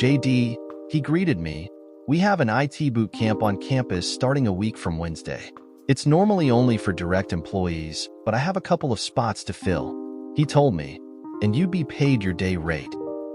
JD, he greeted me. We have an IT boot camp on campus starting a week from Wednesday. It's normally only for direct employees, but I have a couple of spots to fill. He told me, and you'd be paid your day rate.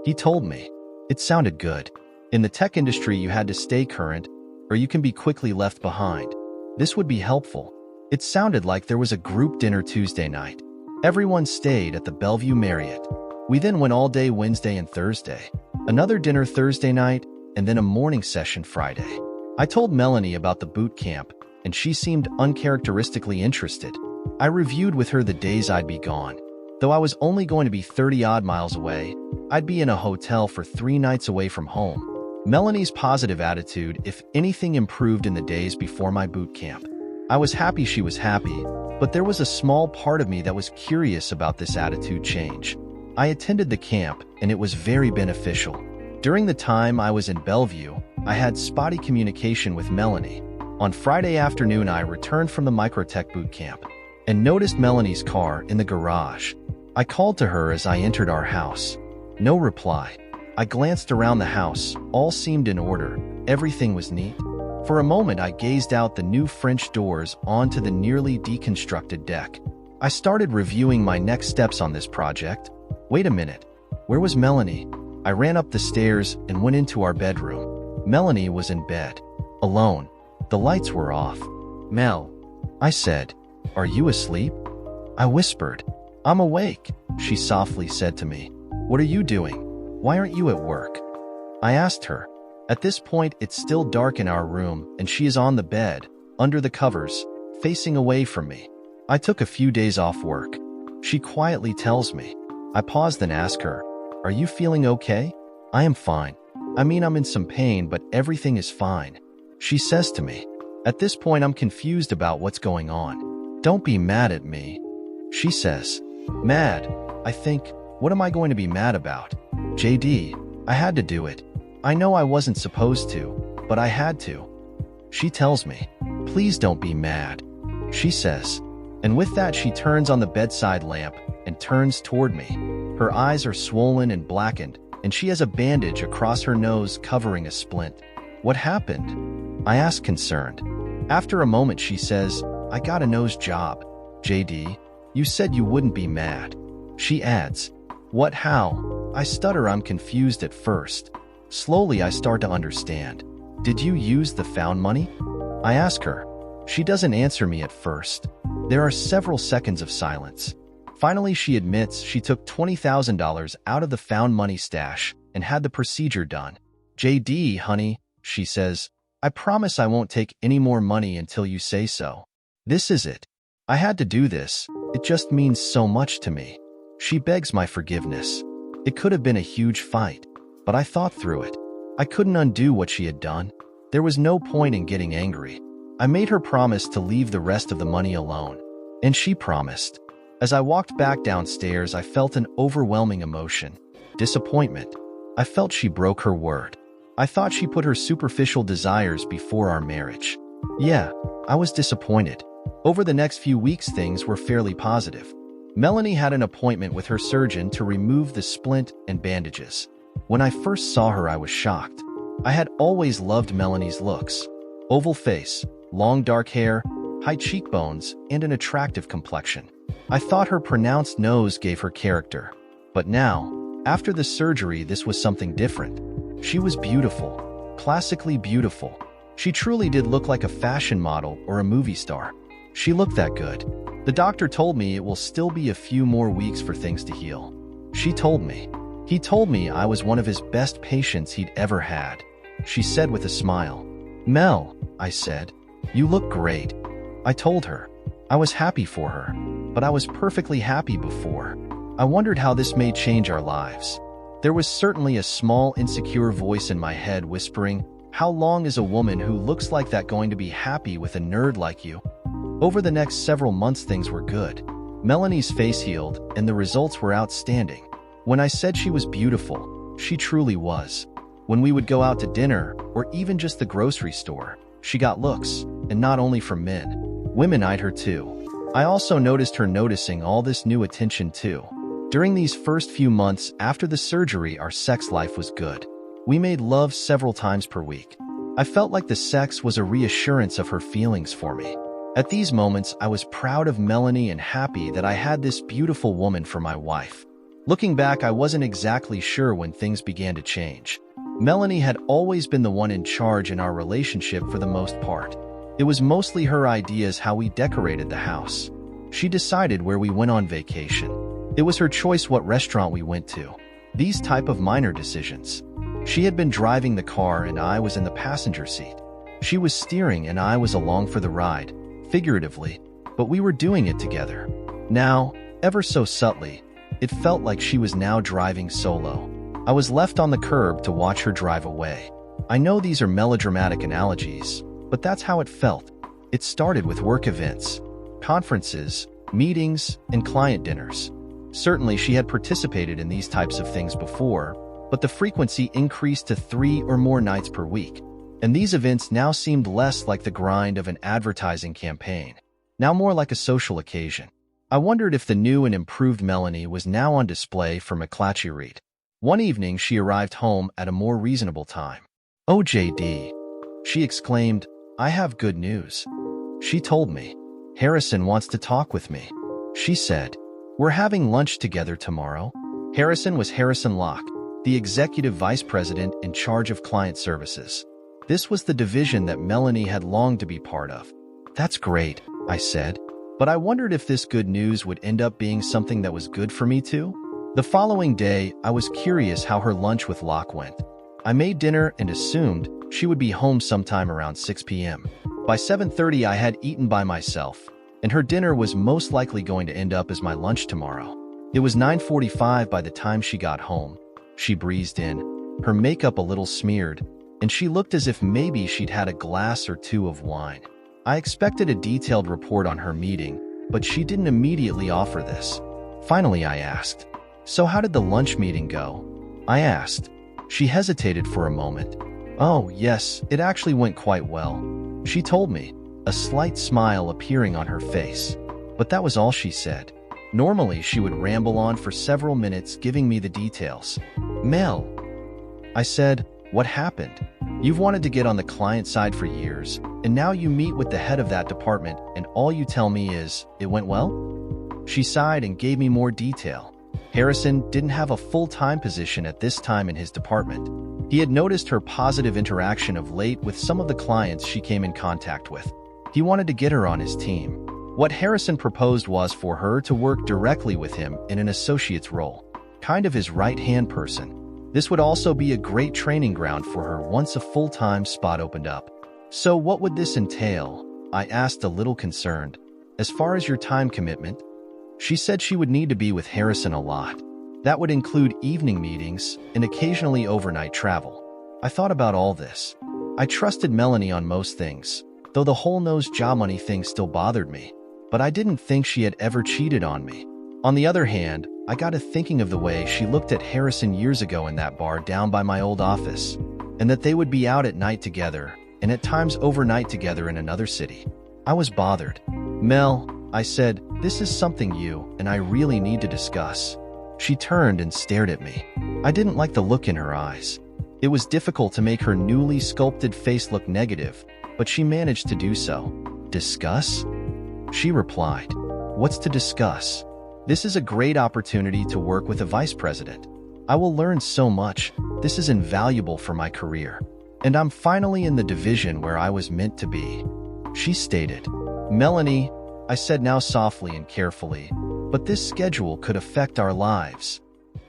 He told me. It sounded good. In the tech industry, you had to stay current, or you can be quickly left behind. This would be helpful. It sounded like there was a group dinner Tuesday night. Everyone stayed at the Bellevue Marriott. We then went all day Wednesday and Thursday. Another dinner Thursday night, and then a morning session Friday. I told Melanie about the boot camp, and she seemed uncharacteristically interested. I reviewed with her the days I'd be gone. Though I was only going to be 30-odd miles away, I'd be in a hotel for 3 nights away from home. Melanie's positive attitude, if anything, improved in the days before my boot camp. I was happy she was happy, but there was a small part of me that was curious about this attitude change. I attended the camp, and it was very beneficial. During the time I was in Bellevue, I had spotty communication with Melanie. On Friday afternoon, I returned from the Microtech boot camp and noticed Melanie's car in the garage. I called to her as I entered our house. No reply. I glanced around the house. All seemed in order. Everything was neat. For a moment, I gazed out the new French doors onto the nearly deconstructed deck. I started reviewing my next steps on this project. Wait a minute. Where was Melanie? I ran up the stairs and went into our bedroom. Melanie was in bed, alone. The lights were off. Mel, I said, are you asleep? I whispered. I'm awake, she softly said to me. What are you doing? Why aren't you at work? I asked her. At this point, it's still dark in our room, and she is on the bed, under the covers, facing away from me. I took a few days off work. She quietly tells me. I paused and asked her, are you feeling okay? I am fine. I mean, I'm in some pain, but everything is fine. She says to me. At this point, I'm confused about what's going on. Don't be mad at me. She says. Mad? I think, what am I going to be mad about? JD, I had to do it. I know I wasn't supposed to, but I had to. She tells me. Please don't be mad. She says. And with that, she turns on the bedside lamp and turns toward me. Her eyes are swollen and blackened, and she has a bandage across her nose covering a splint. What happened? I ask, concerned. After a moment, she says, I got a nose job. JD, you said you wouldn't be mad. She adds, what, how? I stutter. I'm confused at first. Slowly, I start to understand. Did you use the found money? I ask her. She doesn't answer me at first. There are several seconds of silence. Finally, she admits she took $20,000 out of the found money stash and had the procedure done. JD, honey, she says, I promise I won't take any more money until you say so. This is it. I had to do this. It just means so much to me. She begs my forgiveness. It could have been a huge fight, but I thought through it. I couldn't undo what she had done. There was no point in getting angry. I made her promise to leave the rest of the money alone, and she promised. As I walked back downstairs, I felt an overwhelming emotion. Disappointment. I felt she broke her word. I thought she put her superficial desires before our marriage. Yeah, I was disappointed. Over the next few weeks, things were fairly positive. Melanie had an appointment with her surgeon to remove the splint and bandages. When I first saw her, I was shocked. I had always loved Melanie's looks. Oval face, long dark hair, high cheekbones, and an attractive complexion. I thought her pronounced nose gave her character. But now, after the surgery, this was something different. She was beautiful, classically beautiful. She truly did look like a fashion model or a movie star. She looked that good. The doctor told me it will still be a few more weeks for things to heal. She told me. He told me I was one of his best patients he'd ever had. She said with a smile. Mel, I said, you look great. I told her. I was happy for her, but I was perfectly happy before. I wondered how this may change our lives. There was certainly a small, insecure voice in my head whispering, how long is a woman who looks like that going to be happy with a nerd like you? Over the next several months, things were good. Melanie's face healed, and the results were outstanding. When I said she was beautiful, she truly was. When we would go out to dinner, or even just the grocery store, she got looks, and not only from men. Women eyed her too. I also noticed her noticing all this new attention too. During these first few months after the surgery, our sex life was good. We made love several times per week. I felt like the sex was a reassurance of her feelings for me. At these moments, I was proud of Melanie and happy that I had this beautiful woman for my wife. Looking back, I wasn't exactly sure when things began to change. Melanie had always been the one in charge in our relationship for the most part. It was mostly her ideas how we decorated the house. She decided where we went on vacation. It was her choice what restaurant we went to. These type of minor decisions. She had been driving the car and I was in the passenger seat. She was steering and I was along for the ride, figuratively, but we were doing it together. Now, ever so subtly, it felt like she was now driving solo. I was left on the curb to watch her drive away. I know these are melodramatic analogies, but that's how it felt. It started with work events, conferences, meetings, and client dinners. Certainly, she had participated in these types of things before, but the frequency increased to 3 or more nights per week. And these events now seemed less like the grind of an advertising campaign, now more like a social occasion. I wondered if the new and improved Melanie was now on display for McClatchy Reed. One evening, she arrived home at a more reasonable time. "Oh, JD," she exclaimed, "I have good news." She told me, "Harrison wants to talk with me." She said, "We're having lunch together tomorrow." Harrison was Harrison Locke, the executive vice president in charge of client services. This was the division that Melanie had longed to be part of. "That's great," I said, but I wondered if this good news would end up being something that was good for me too. The following day, I was curious how her lunch with Locke went. I made dinner and assumed she would be home sometime around 6 p.m. By 7:30, I had eaten by myself, and her dinner was most likely going to end up as my lunch tomorrow. It was 9:45 by the time she got home. She breezed in, her makeup a little smeared, and she looked as if maybe she'd had a glass or two of wine. I expected a detailed report on her meeting, but she didn't immediately offer this. Finally, I asked, "So how did the lunch meeting go?" I asked. She hesitated for a moment. "Oh, yes, it actually went quite well," she told me, a slight smile appearing on her face. But that was all she said. Normally, she would ramble on for several minutes giving me the details. "Mel," I said, "what happened? You've wanted to get on the client side for years, and now you meet with the head of that department, and all you tell me is, it went well?" She sighed and gave me more detail. Harrison didn't have a full-time position at this time in his department. He had noticed her positive interaction of late with some of the clients she came in contact with. He wanted to get her on his team. What Harrison proposed was for her to work directly with him in an associate's role, kind of his right-hand person. This would also be a great training ground for her once a full-time spot opened up. "So what would this entail?" I asked, a little concerned. "As far as your time commitment?" She said she would need to be with Harrison a lot. That would include evening meetings and occasionally overnight travel. I thought about all this. I trusted Melanie on most things, though the whole nose job money thing still bothered me. But I didn't think she had ever cheated on me. On the other hand, I got to thinking of the way she looked at Harrison years ago in that bar down by my old office, and that they would be out at night together, and at times overnight together in another city. I was bothered. "Mel," I said, "this is something you and I really need to discuss." She turned and stared at me. I didn't like the look in her eyes. It was difficult to make her newly sculpted face look negative, but she managed to do so. "Discuss?" She replied, "What's to discuss? This is a great opportunity to work with a vice president. I will learn so much. This is invaluable for my career. And I'm finally in the division where I was meant to be," she stated. "Melanie," I said now softly and carefully, "but this schedule could affect our lives."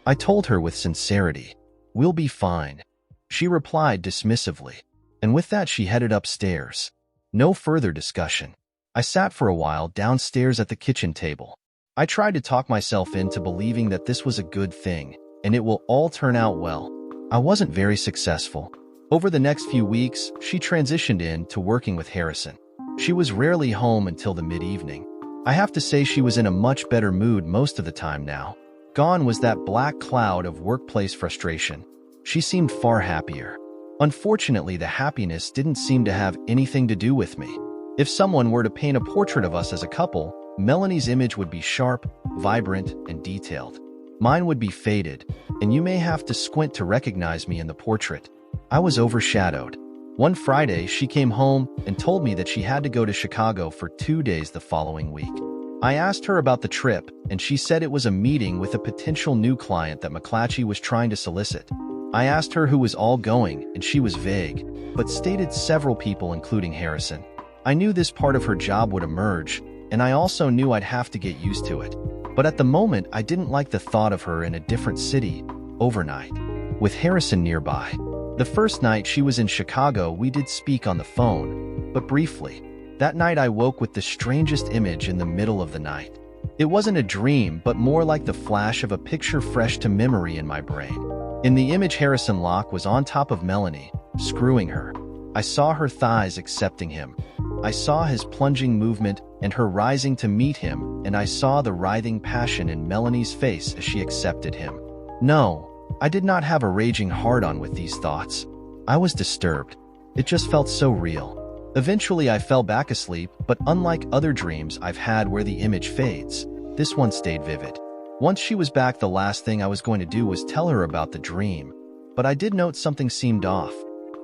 I told her with sincerity, "We'll be fine." She replied dismissively, and with that she headed upstairs. No further discussion. I sat for a while downstairs at the kitchen table. I tried to talk myself into believing that this was a good thing, and it will all turn out well. I wasn't very successful. Over the next few weeks, she transitioned into working with Harrison. She was rarely home until the mid-evening. I have to say she was in a much better mood most of the time now. Gone was that black cloud of workplace frustration. She seemed far happier. Unfortunately, the happiness didn't seem to have anything to do with me. If someone were to paint a portrait of us as a couple, Melanie's image would be sharp, vibrant, and detailed. Mine would be faded, and you may have to squint to recognize me in the portrait. I was overshadowed. One Friday, she came home and told me that she had to go to Chicago for 2 days the following week. I asked her about the trip, and she said it was a meeting with a potential new client that McClatchy was trying to solicit. I asked her who was all going, and she was vague, but stated several people including Harrison. I knew this part of her job would emerge, and I also knew I'd have to get used to it. But at the moment, I didn't like the thought of her in a different city, overnight, with Harrison nearby. The first night she was in Chicago, we did speak on the phone, but briefly. That night I woke with the strangest image in the middle of the night. It wasn't a dream, but more like the flash of a picture fresh to memory in my brain. In the image, Harrison Locke was on top of Melanie, screwing her. I saw her thighs accepting him. I saw his plunging movement and her rising to meet him, and I saw the writhing passion in Melanie's face as she accepted him. No, I did not have a raging hard-on with these thoughts. I was disturbed. It just felt so real. Eventually, I fell back asleep, but unlike other dreams I've had where the image fades, this one stayed vivid. Once she was back, the last thing I was going to do was tell her about the dream. But I did note something seemed off.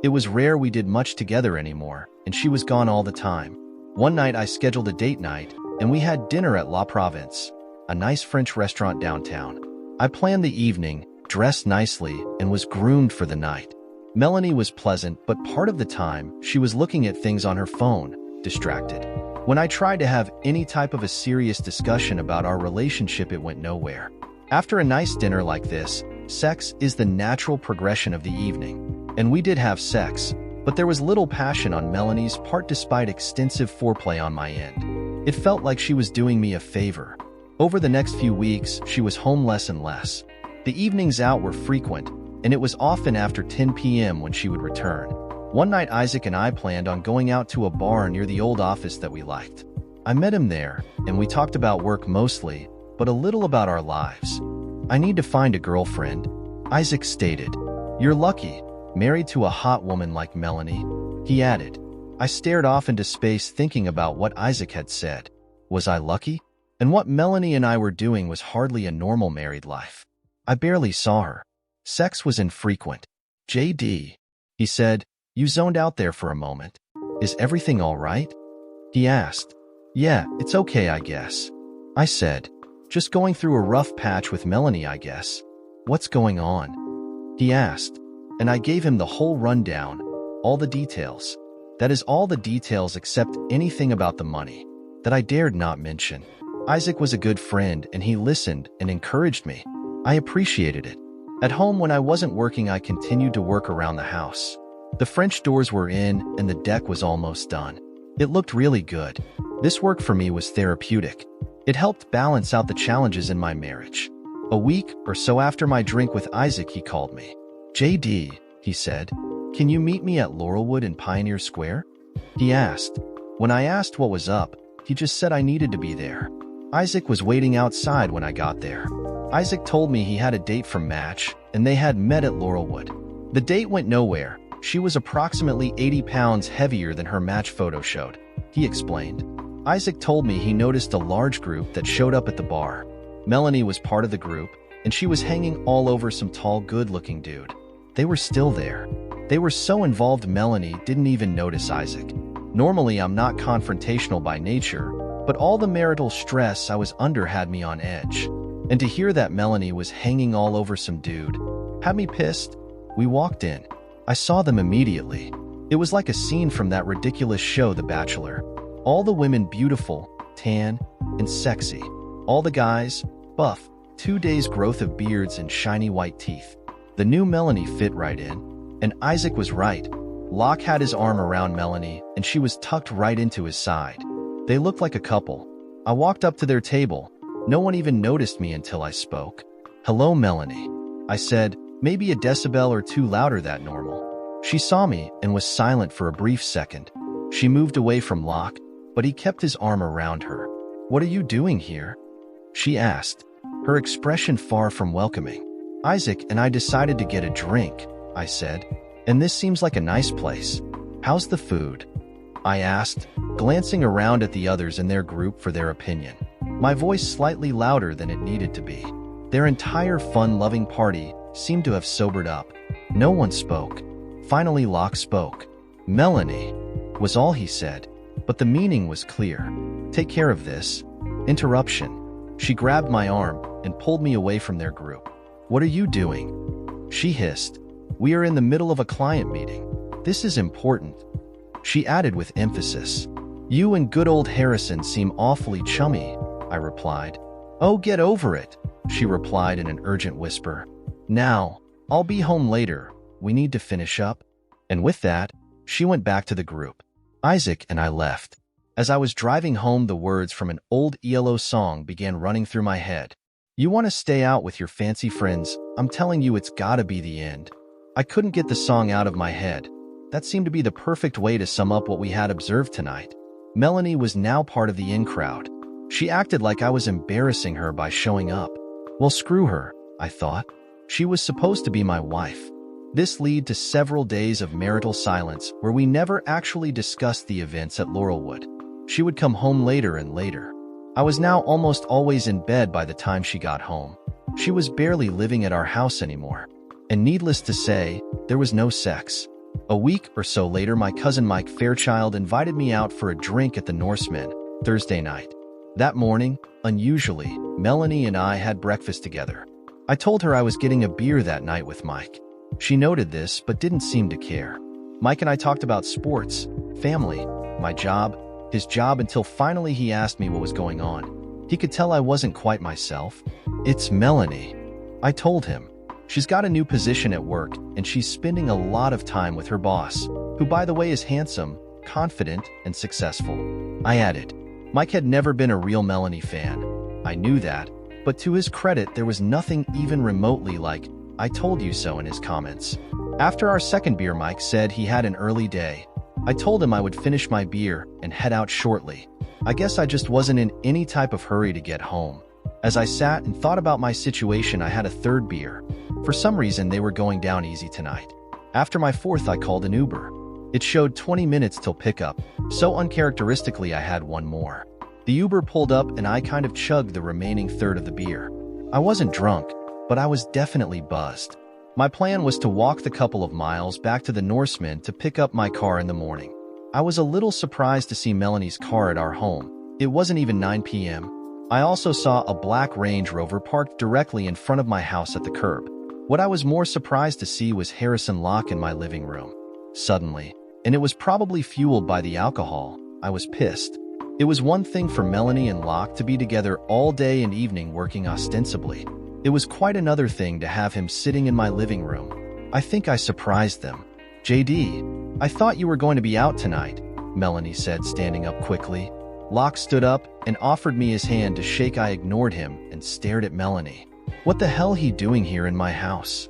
It was rare we did much together anymore, and she was gone all the time. One night, I scheduled a date night, and we had dinner at La Province, a nice French restaurant downtown. I planned the evening, dressed nicely, and was groomed for the night. Melanie was pleasant, but part of the time, she was looking at things on her phone, distracted. When I tried to have any type of a serious discussion about our relationship, it went nowhere. After a nice dinner like this, sex is the natural progression of the evening. And we did have sex, but there was little passion on Melanie's part despite extensive foreplay on my end. It felt like she was doing me a favor. Over the next few weeks, she was home less and less. The evenings out were frequent, and it was often after 10 p.m. when she would return. One night, Isaac and I planned on going out to a bar near the old office that we liked. I met him there, and we talked about work mostly, but a little about our lives. I need to find a girlfriend, Isaac stated. You're lucky, married to a hot woman like Melanie, he added. I stared off into space thinking about what Isaac had said. Was I lucky? And what Melanie and I were doing was hardly a normal married life. I barely saw her. Sex was infrequent. JD, he said, you zoned out there for a moment. Is everything all right? He asked. Yeah, it's okay, I guess. I said, just going through a rough patch with Melanie, I guess. What's going on? He asked, and I gave him the whole rundown, all the details. That is all the details except anything about the money that I dared not mention. Isaac was a good friend, and he listened and encouraged me. I appreciated it. At home, when I wasn't working, I continued to work around the house. The French doors were in, and the deck was almost done. It looked really good. This work for me was therapeutic. It helped balance out the challenges in my marriage. A week or so after my drink with Isaac, he called me. JD, he said, can you meet me at Laurelwood in Pioneer Square? He asked. When I asked what was up, he just said I needed to be there. Isaac was waiting outside when I got there. Isaac told me he had a date from Match, and they had met at Laurelwood. The date went nowhere. She was approximately 80 pounds heavier than her Match photo showed, he explained. Isaac told me he noticed a large group that showed up at the bar. Melanie was part of the group, and she was hanging all over some tall, good-looking dude. They were still there. They were so involved Melanie didn't even notice Isaac. Normally, I'm not confrontational by nature, but all the marital stress I was under had me on edge. And to hear that Melanie was hanging all over some dude had me pissed. We walked in. I saw them immediately. It was like a scene from that ridiculous show, The Bachelor. All the women beautiful, tan, and sexy. All the guys, buff, 2 days' growth of beards and shiny white teeth. The new Melanie fit right in, and Isaac was right. Locke had his arm around Melanie, and she was tucked right into his side. They looked like a couple. I walked up to their table. No one even noticed me until I spoke. Hello, Melanie. I said, maybe a decibel or two louder than normal. She saw me and was silent for a brief second. She moved away from Locke, but he kept his arm around her. What are you doing here? She asked, her expression far from welcoming. Isaac and I decided to get a drink, I said, and this seems like a nice place. How's the food? I asked, glancing around at the others in their group for their opinion. My voice slightly louder than it needed to be. Their entire fun-loving party seemed to have sobered up. No one spoke. Finally, Locke spoke. "Melanie," was all he said, but the meaning was clear. "Take care of this." Interruption. She grabbed my arm and pulled me away from their group. "What are you doing?" She hissed. "We are in the middle of a client meeting. This is important." She added with emphasis. "You and good old Harrison seem awfully chummy," I replied. "Oh, get over it," she replied in an urgent whisper. "Now, I'll be home later. We need to finish up." And with that, she went back to the group. Isaac and I left. As I was driving home, the words from an old ELO song began running through my head. "You want to stay out with your fancy friends? I'm telling you, it's gotta be the end." I couldn't get the song out of my head. That seemed to be the perfect way to sum up what we had observed tonight. Melanie was now part of the in-crowd. She acted like I was embarrassing her by showing up. Well, screw her, I thought. She was supposed to be my wife. This led to several days of marital silence where we never actually discussed the events at Laurelwood. She would come home later and later. I was now almost always in bed by the time she got home. She was barely living at our house anymore. And needless to say, there was no sex. A week or so later, my cousin Mike Fairchild invited me out for a drink at the Norseman, Thursday night. That morning, unusually, Melanie and I had breakfast together. I told her I was getting a beer that night with Mike. She noted this, but didn't seem to care. Mike and I talked about sports, family, my job, his job, until finally he asked me what was going on. He could tell I wasn't quite myself. "It's Melanie," I told him. "She's got a new position at work, and she's spending a lot of time with her boss, who, by the way, is handsome, confident, and successful." I added. Mike had never been a real Melanie fan. I knew that, but to his credit, there was nothing even remotely like "I told you so" in his comments. After our second beer, Mike said he had an early day. I told him I would finish my beer and head out shortly. I guess I just wasn't in any type of hurry to get home. As I sat and thought about my situation, I had a third beer. For some reason, they were going down easy tonight. After my fourth, I called an Uber. It showed 20 minutes till pickup, so uncharacteristically I had one more. The Uber pulled up and I kind of chugged the remaining third of the beer. I wasn't drunk, but I was definitely buzzed. My plan was to walk the couple of miles back to the Norseman to pick up my car in the morning. I was a little surprised to see Melanie's car at our home. It wasn't even 9 p.m. I also saw a black Range Rover parked directly in front of my house at the curb. What I was more surprised to see was Harrison Locke in my living room. Suddenly, and it was probably fueled by the alcohol, I was pissed. It was one thing for Melanie and Locke to be together all day and evening working ostensibly. It was quite another thing to have him sitting in my living room. I think I surprised them. "JD, I thought you were going to be out tonight," Melanie said, standing up quickly. Locke stood up and offered me his hand to shake. I ignored him and stared at Melanie. "What the hell he doing here in my house?"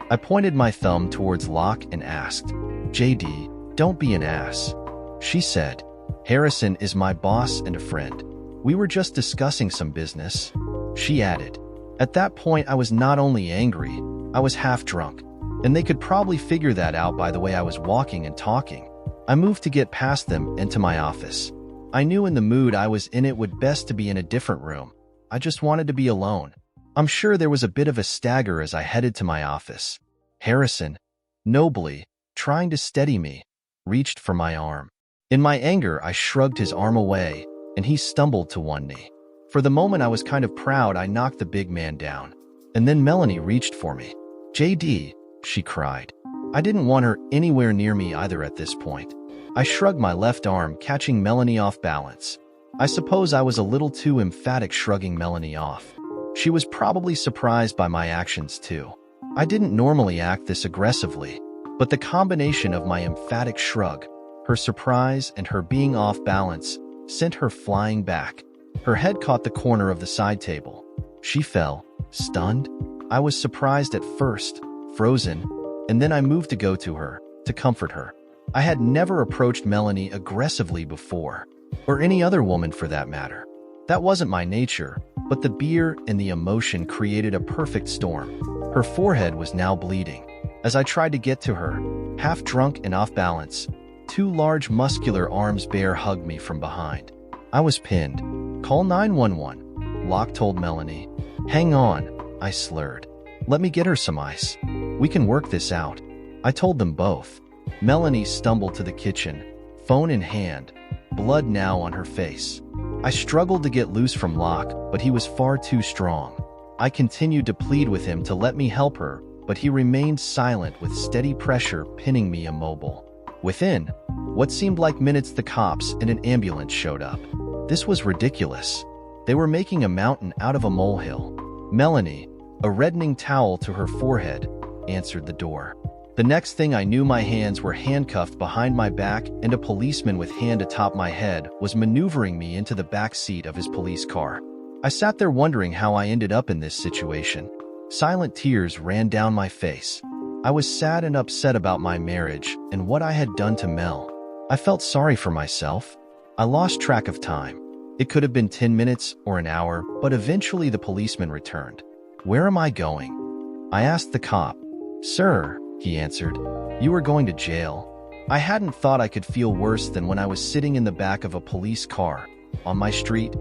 I pointed my thumb towards Locke and asked. "JD, don't be an ass," she said. "Harrison is my boss and a friend. We were just discussing some business," she added. At that point, I was not only angry, I was half drunk, and they could probably figure that out by the way I was walking and talking. I moved to get past them into my office. I knew in the mood I was in it would best to be in a different room. I just wanted to be alone. I'm sure there was a bit of a stagger as I headed to my office. Harrison, nobly, trying to steady me, reached for my arm. In my anger, I shrugged his arm away, and he stumbled to one knee. For the moment, I was kind of proud. I knocked the big man down. And then Melanie reached for me. "JD," she cried. I didn't want her anywhere near me either at this point. I shrugged my left arm, catching Melanie off balance. I suppose I was a little too emphatic shrugging Melanie off. She was probably surprised by my actions too. I didn't normally act this aggressively, but the combination of my emphatic shrug, her surprise, and her being off balance sent her flying back. Her head caught the corner of the side table. She fell, stunned. I was surprised at first, frozen, and then I moved to go to her, to comfort her. I had never approached Melanie aggressively before, or any other woman for that matter. That wasn't my nature, but the beer and the emotion created a perfect storm. Her forehead was now bleeding. As I tried to get to her, half drunk and off balance, two large muscular arms bear hugged me from behind. I was pinned. "Call 911, Locke told Melanie. "Hang on," I slurred. Let me get her some ice. We can work this out. I told them both. Melanie stumbled to the kitchen, phone in hand, blood now on her face. I struggled to get loose from Locke, but he was far too strong. I continued to plead with him to let me help her, but he remained silent with steady pressure pinning me immobile. Within what seemed like minutes, the cops and an ambulance showed up. This was ridiculous. They were making a mountain out of a molehill. Melanie, a reddening towel to her forehead, answered the door. The next thing I knew, my hands were handcuffed behind my back and a policeman with hand atop my head was maneuvering me into the back seat of his police car. I sat there wondering how I ended up in this situation. Silent tears ran down my face. I was sad and upset about my marriage and what I had done to Mel. I felt sorry for myself. I lost track of time. It could have been 10 minutes or an hour, but eventually the policeman returned. Where am I going? I asked the cop. Sir, he answered, you are going to jail. I hadn't thought I could feel worse than when I was sitting in the back of a police car, on my street,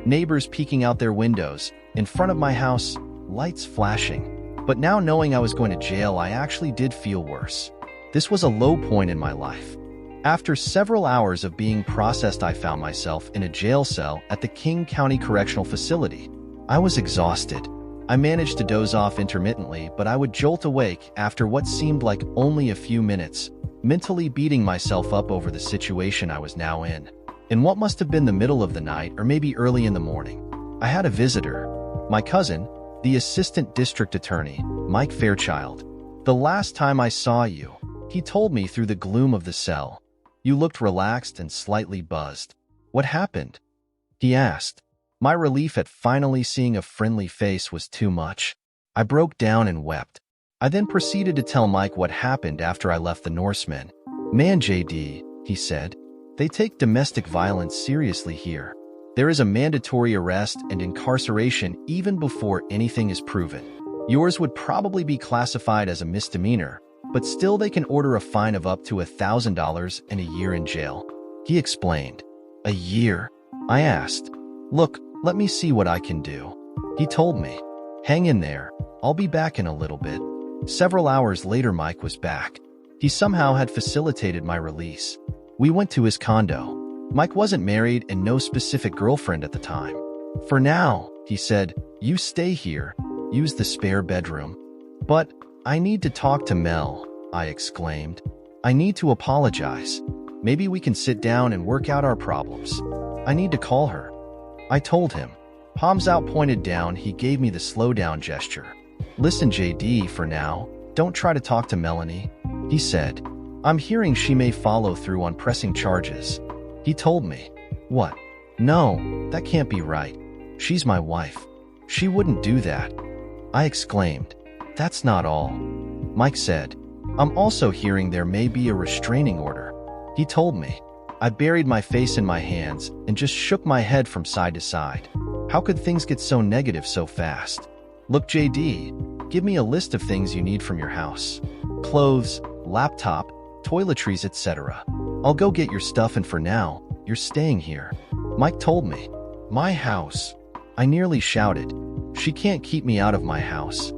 neighbors peeking out their windows, in front of my house, lights flashing. But now knowing I was going to jail, I actually did feel worse. This was a low point in my life. After several hours of being processed, I found myself in a jail cell at the King County Correctional Facility. I was exhausted. I managed to doze off intermittently, but I would jolt awake after what seemed like only a few minutes, mentally beating myself up over the situation I was now in. In what must have been the middle of the night or maybe early in the morning, I had a visitor. My cousin, the Assistant District Attorney, Mike Fairchild. The last time I saw you, he told me through the gloom of the cell. You looked relaxed and slightly buzzed. What happened? He asked. My relief at finally seeing a friendly face was too much. I broke down and wept. I then proceeded to tell Mike what happened after I left the Norsemen. Man, JD, he said, they take domestic violence seriously here. There is a mandatory arrest and incarceration even before anything is proven. Yours would probably be classified as a misdemeanor, but still they can order a fine of up to $1,000 and a year in jail. He explained. A year? I asked. Look, let me see what I can do. He told me. Hang in there. I'll be back in a little bit. Several hours later, Mike was back. He somehow had facilitated my release. We went to his condo. Mike wasn't married and no specific girlfriend at the time. For now, he said, you stay here. Use the spare bedroom. But I need to talk to Mel, I exclaimed. I need to apologize. Maybe we can sit down and work out our problems. I need to call her. I told him. Palms out, pointed down, he gave me the slow down gesture. Listen, JD, for now, don't try to talk to Melanie, he said. I'm hearing she may follow through on pressing charges. He told me. What? No, that can't be right. She's my wife. She wouldn't do that. I exclaimed. That's not all. Mike said. I'm also hearing there may be a restraining order. He told me. I buried my face in my hands and just shook my head from side to side. How could things get so negative so fast? Look, JD, give me a list of things you need from your house. Clothes, laptop, toiletries, etc. I'll go get your stuff, and for now, you're staying here. Mike told me. My house? I nearly shouted. She can't keep me out of my house.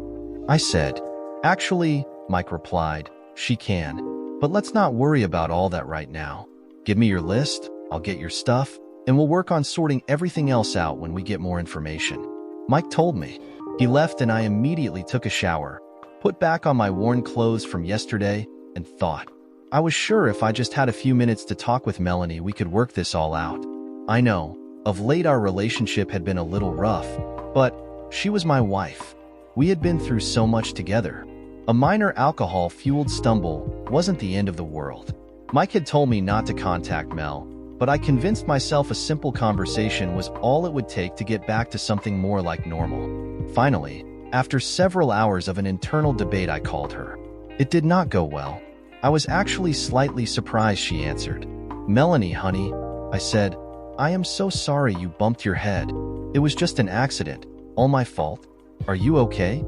I said. Actually, Mike replied, she can. But let's not worry about all that right now. Give me your list, I'll get your stuff, and we'll work on sorting everything else out when we get more information. Mike told me. He left and I immediately took a shower, put back on my worn clothes from yesterday, and thought. I was sure if I just had a few minutes to talk with Melanie, we could work this all out. I know, of late our relationship had been a little rough, but she was my wife. We had been through so much together. A minor alcohol-fueled stumble wasn't the end of the world. Mike had told me not to contact Mel, but I convinced myself a simple conversation was all it would take to get back to something more like normal. Finally, after several hours of an internal debate, I called her. It did not go well. I was actually slightly surprised she answered. Melanie, honey, I said, I am so sorry you bumped your head. It was just an accident. All my fault. Are you okay?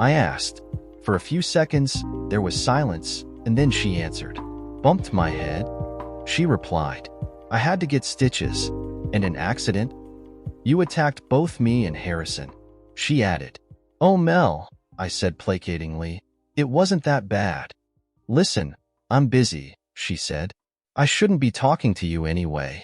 I asked. For a few seconds, there was silence, and then she answered. Bumped my head? She replied. I had to get stitches. And an accident? You attacked both me and Harrison. She added. "Oh, Mel," I said placatingly, "it wasn't that bad." "Listen, I'm busy," she said. "I shouldn't be talking to you anyway,"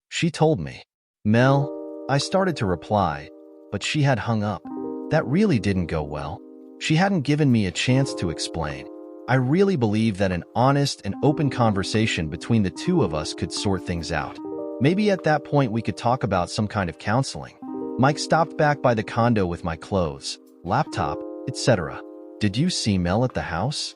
she told me. "Mel," I started to reply, but she had hung up. That really didn't go well. She hadn't given me a chance to explain. I really believe that an honest and open conversation between the two of us could sort things out. Maybe at that point we could talk about some kind of counseling. Mike stopped back by the condo with my clothes, laptop, etc. "Did you see Mel at the house?"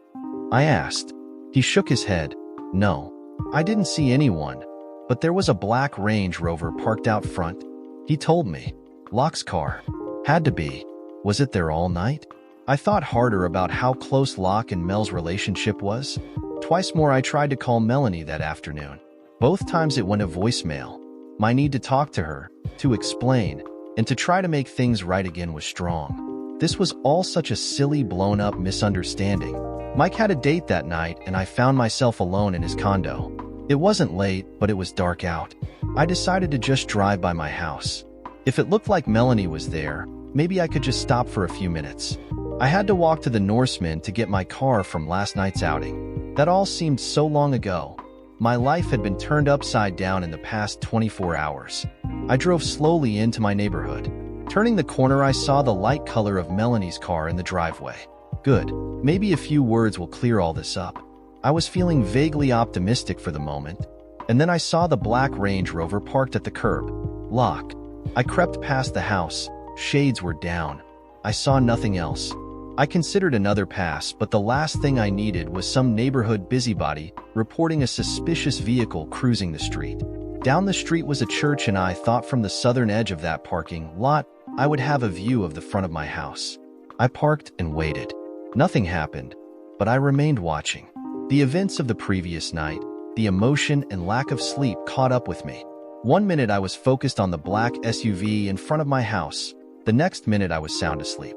I asked. He shook his head. "No, I didn't see anyone, but there was a black Range Rover parked out front," he told me. "Locke's car. Had to be. Was it there all night?" I thought harder about how close Locke and Mel's relationship was. Twice more I tried to call Melanie that afternoon. Both times it went to voicemail. My need to talk to her, to explain, and to try to make things right again was strong. This was all such a silly, blown-up misunderstanding. Mike had a date that night, and I found myself alone in his condo. It wasn't late, but it was dark out. I decided to just drive by my house. If it looked like Melanie was there, maybe I could just stop for a few minutes. I had to walk to the Norseman to get my car from last night's outing. That all seemed so long ago. My life had been turned upside down in the past 24 hours. I drove slowly into my neighborhood. Turning the corner, I saw the light color of Melanie's car in the driveway. Good. Maybe a few words will clear all this up. I was feeling vaguely optimistic for the moment, and then I saw the black Range Rover parked at the curb. Locked. I crept past the house. Shades were down. I saw nothing else. I considered another pass, but the last thing I needed was some neighborhood busybody reporting a suspicious vehicle cruising the street. Down the street was a church, and I thought from the southern edge of that parking lot, I would have a view of the front of my house. I parked and waited. Nothing happened, but I remained watching. The events of the previous night, the emotion and lack of sleep caught up with me. One minute I was focused on the black SUV in front of my house. The next minute I was sound asleep.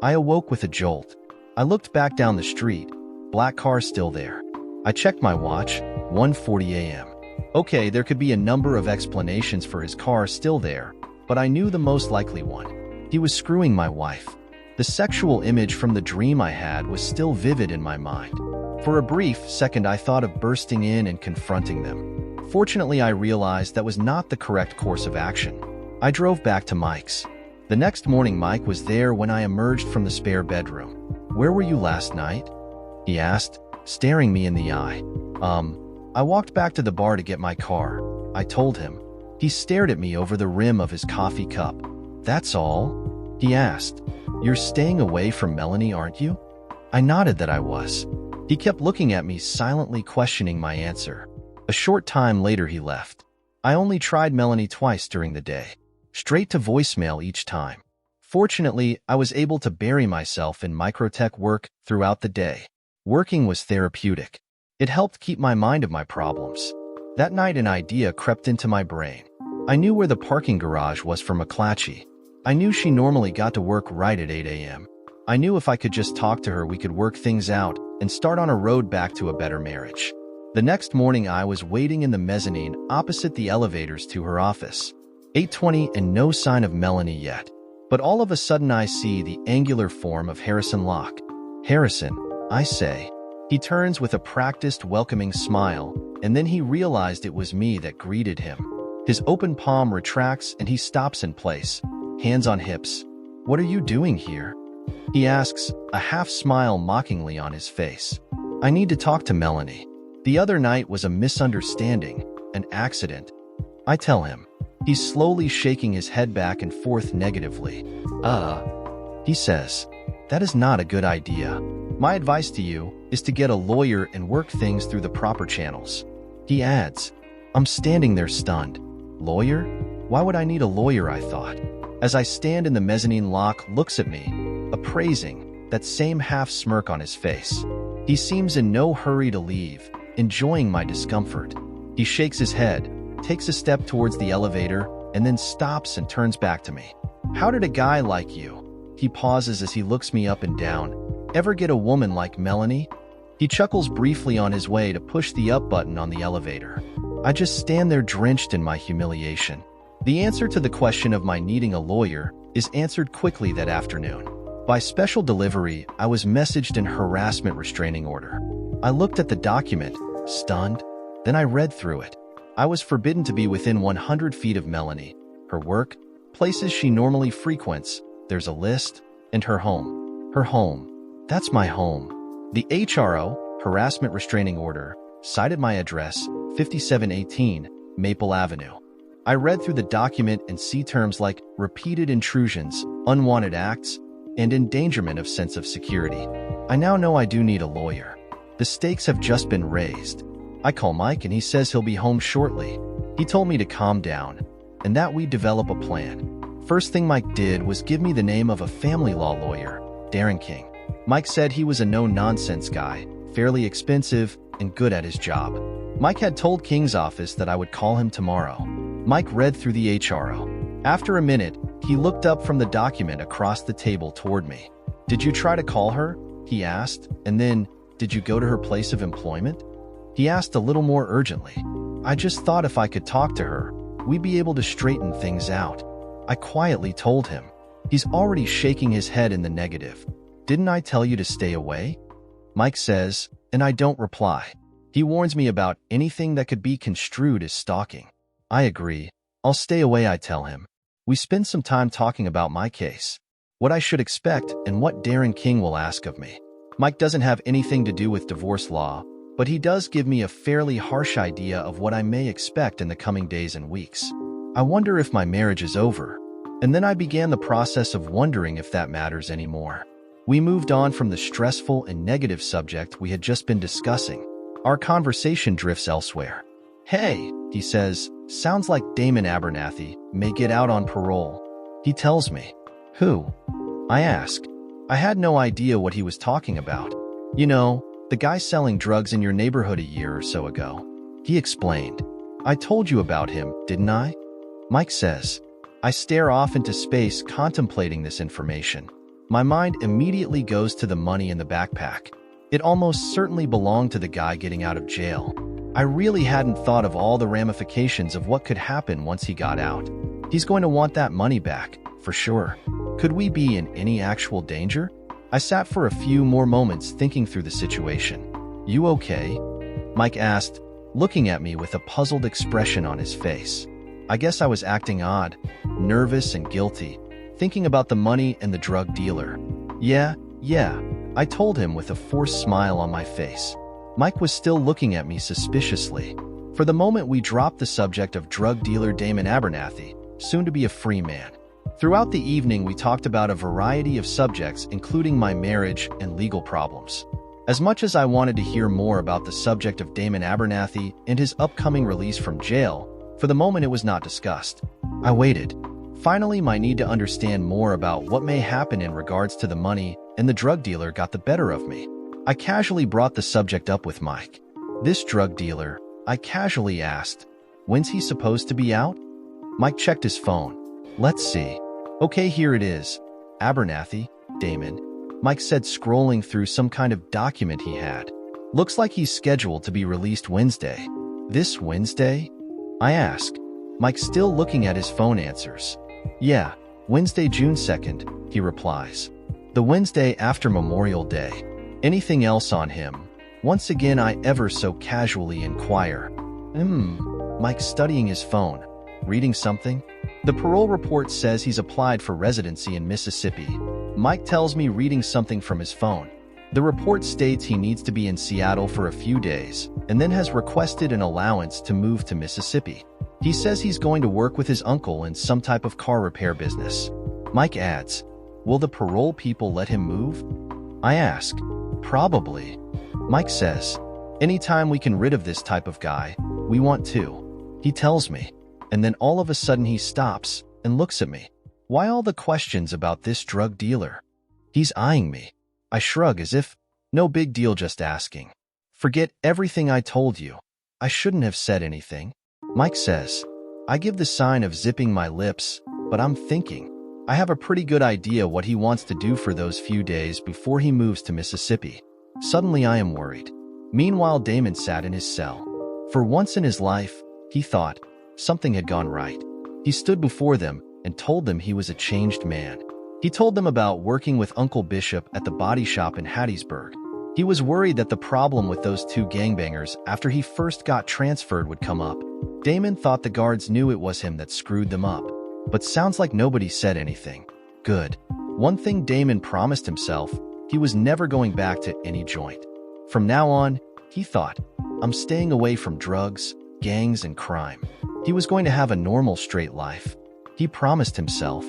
I awoke with a jolt. I looked back down the street. Black car still there. I checked my watch, 1:40 a.m. Okay, there could be a number of explanations for his car still there, but I knew the most likely one. He was screwing my wife. The sexual image from the dream I had was still vivid in my mind. For a brief second I thought of bursting in and confronting them. Fortunately, I realized that was not the correct course of action. I drove back to Mike's. The next morning, Mike was there when I emerged from the spare bedroom. "Where were you last night?" he asked, staring me in the eye. I walked back to the bar to get my car," I told him. He stared at me over the rim of his coffee cup. "That's all?" he asked. "You're staying away from Melanie, aren't you?" I nodded that I was. He kept looking at me, silently questioning my answer. A short time later, he left. I only tried Melanie twice during the day. Straight to voicemail each time. Fortunately, I was able to bury myself in microtech work throughout the day. Working was therapeutic. It helped keep my mind of my problems. That night, an idea crept into my brain. I knew where the parking garage was for McClatchy. I knew she normally got to work right at 8 a.m. I knew if I could just talk to her, we could work things out and start on a road back to a better marriage. The next morning, I was waiting in the mezzanine opposite the elevators to her office. 8:20 and no sign of Melanie yet. But all of a sudden I see the angular form of Harrison Locke. "Harrison," I say. He turns with a practiced, welcoming smile, and then he realized it was me that greeted him. His open palm retracts and he stops in place, hands on hips. "What are you doing here?" he asks, a half smile mockingly on his face. "I need to talk to Melanie. The other night was a misunderstanding, an accident," I tell him. He's slowly shaking his head back and forth negatively. He says, "That is not a good idea. My advice to you is to get a lawyer and work things through the proper channels." He adds. I'm standing there stunned. "Lawyer? Why would I need a lawyer?" I thought. As I stand in the mezzanine, Locke looks at me, appraising, that same half smirk on his face. He seems in no hurry to leave, enjoying my discomfort. He shakes his head, takes a step towards the elevator, and then stops and turns back to me. "How did a guy like you," he pauses as he looks me up and down, "ever get a woman like Melanie?" He chuckles briefly on his way to push the up button on the elevator. I just stand there drenched in my humiliation. The answer to the question of my needing a lawyer is answered quickly that afternoon. By special delivery, I was messaged an harassment restraining order. I looked at the document, stunned. Then I read through it. I was forbidden to be within 100 feet of Melanie, her work, places she normally frequents, there's a list, and her home. Her home. That's my home. The HRO, harassment restraining order, cited my address, 5718 Maple Avenue. I read through the document and see terms like repeated intrusions, unwanted acts, and endangerment of sense of security. I now know I do need a lawyer. The stakes have just been raised. I call Mike and he says he'll be home shortly. He told me to calm down and that we'd develop a plan. First thing Mike did was give me the name of a family law lawyer, Darren King. Mike said he was a no-nonsense guy, fairly expensive, and good at his job. Mike had told King's office that I would call him tomorrow. Mike read through the HRO. After a minute, he looked up from the document across the table toward me. "Did you try to call her?" he asked, and then, "Did you go to her place of employment?" He asked a little more urgently. I just thought if I could talk to her, we'd be able to straighten things out. I quietly told him. He's already shaking his head in the negative. "Didn't I tell you to stay away?" Mike says, and I don't reply. He warns me about anything that could be construed as stalking. I agree. I'll stay away, I tell him. We spend some time talking about my case, what I should expect, and what Darren King will ask of me. Mike doesn't have anything to do with divorce law, but he does give me a fairly harsh idea of what I may expect in the coming days and weeks. I wonder if my marriage is over, and then I began the process of wondering if that matters anymore. We moved on from the stressful and negative subject we had just been discussing. Our conversation drifts elsewhere. "Hey," he says, "sounds like Damon Abernathy may get out on parole." He tells me. "Who?" I ask. I had no idea what he was talking about. "You know, the guy selling drugs in your neighborhood a year or so ago." He explained. "I told you about him, didn't I?" Mike says. I stare off into space contemplating this information. My mind immediately goes to the money in the backpack. It almost certainly belonged to the guy getting out of jail. I really hadn't thought of all the ramifications of what could happen once he got out. He's going to want that money back, for sure. Could we be in any actual danger? I sat for a few more moments thinking through the situation. "You okay?" Mike asked, looking at me with a puzzled expression on his face. I guess I was acting odd, nervous and guilty, thinking about the money and the drug dealer. Yeah, I told him with a forced smile on my face. Mike was still looking at me suspiciously. For the moment, we dropped the subject of drug dealer Damon Abernathy, soon to be a free man. Throughout the evening, we talked about a variety of subjects, including my marriage and legal problems. As much as I wanted to hear more about the subject of Damon Abernathy and his upcoming release from jail, for the moment it was not discussed. I waited. Finally, my need to understand more about what may happen in regards to the money and the drug dealer got the better of me. I casually brought the subject up with Mike. "This drug dealer," I casually asked, "when's he supposed to be out?" Mike checked his phone. "Let's see. Okay, here it is. Abernathy, Damon," Mike said, scrolling through some kind of document he had. "Looks like he's scheduled to be released Wednesday." "This Wednesday?" I ask. Mike, still looking at his phone, answers. "Yeah, Wednesday, June 2nd, he replies. "The Wednesday after Memorial Day. Anything else on him?" Once again, I ever so casually inquire. Mike studying his phone. "Reading something?" "The parole report says he's applied for residency in Mississippi." Mike tells me, reading something from his phone. "The report states he needs to be in Seattle for a few days and then has requested an allowance to move to Mississippi. He says he's going to work with his uncle in some type of car repair business." Mike adds, "Will the parole people let him move?" I ask. "Probably." Mike says, "Anytime we can rid of this type of guy, we want to," he tells me. And then all of a sudden he stops and looks at me. Why all the questions about this drug dealer? He's eyeing me. I shrug as if, no big deal, just asking. "Forget everything I told you. I shouldn't have said anything." Mike says. I give the sign of zipping my lips, but I'm thinking. I have a pretty good idea what he wants to do for those few days before he moves to Mississippi. Suddenly I am worried. Meanwhile, Damon sat in his cell. For once in his life, he thought, something had gone right. He stood before them and told them he was a changed man. He told them about working with Uncle Bishop at the body shop in Hattiesburg. He was worried that the problem with those two gangbangers after he first got transferred would come up. Damon thought the guards knew it was him that screwed them up, but sounds like nobody said anything. Good. One thing Damon promised himself, he was never going back to any joint. From now on, he thought, I'm staying away from drugs, gangs, and crime. He was going to have a normal straight life. He promised himself.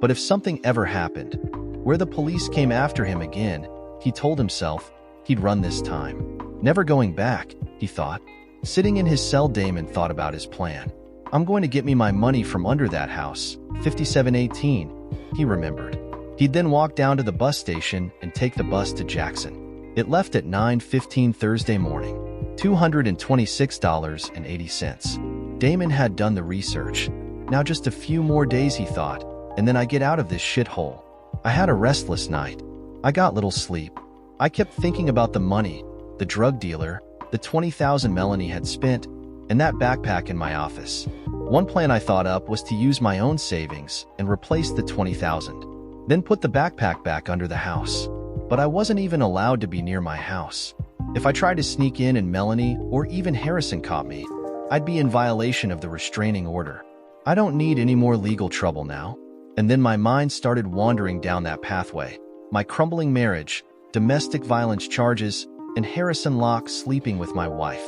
But if something ever happened, where the police came after him again, he told himself he'd run this time. Never going back, he thought. Sitting in his cell, Damon thought about his plan. I'm going to get me my money from under that house, 5718, he remembered. He'd then walk down to the bus station and take the bus to Jackson. It left at 9:15 Thursday morning, $226.80. Damon had done the research. Now just a few more days, he thought, and then I get out of this shithole. I had a restless night. I got little sleep. I kept thinking about the money, the drug dealer, the $20,000 Melanie had spent, and that backpack in my office. One plan I thought up was to use my own savings and replace the $20,000, then put the backpack back under the house. But I wasn't even allowed to be near my house. If I tried to sneak in and Melanie or even Harrison caught me, I'd be in violation of the restraining order. I don't need any more legal trouble now. And then my mind started wandering down that pathway. My crumbling marriage, domestic violence charges, and Harrison Locke sleeping with my wife.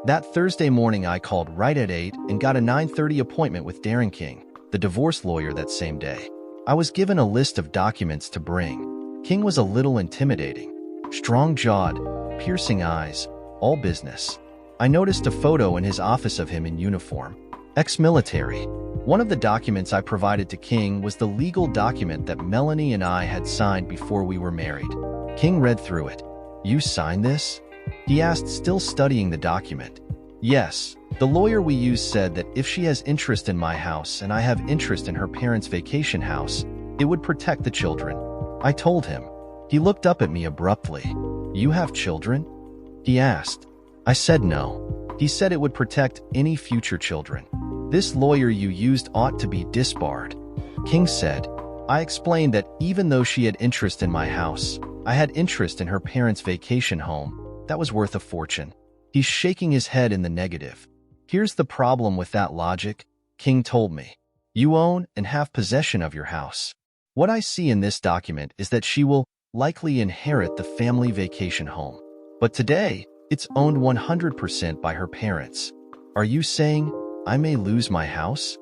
That Thursday morning I called right at 8 and got a 9:30 appointment with Darren King, the divorce lawyer, that same day. I was given a list of documents to bring. King was a little intimidating. Strong-jawed, piercing eyes, all business. I noticed a photo in his office of him in uniform. Ex-military. One of the documents I provided to King was the legal document that Melanie and I had signed before we were married. King read through it. You signed this? He asked, still studying the document. Yes. The lawyer we used said that if she has interest in my house and I have interest in her parents' vacation house, it would protect the children. I told him. He looked up at me abruptly. You have children? He asked. I said no. He said it would protect any future children. This lawyer you used ought to be disbarred. King said. I explained that even though she had interest in my house, I had interest in her parents' vacation home. That was worth a fortune. He's shaking his head in the negative. Here's the problem with that logic, King told me. You own and have possession of your house. What I see in this document is that she will likely inherit the family vacation home. But today, it's owned 100% by her parents. Are you saying I may lose my house?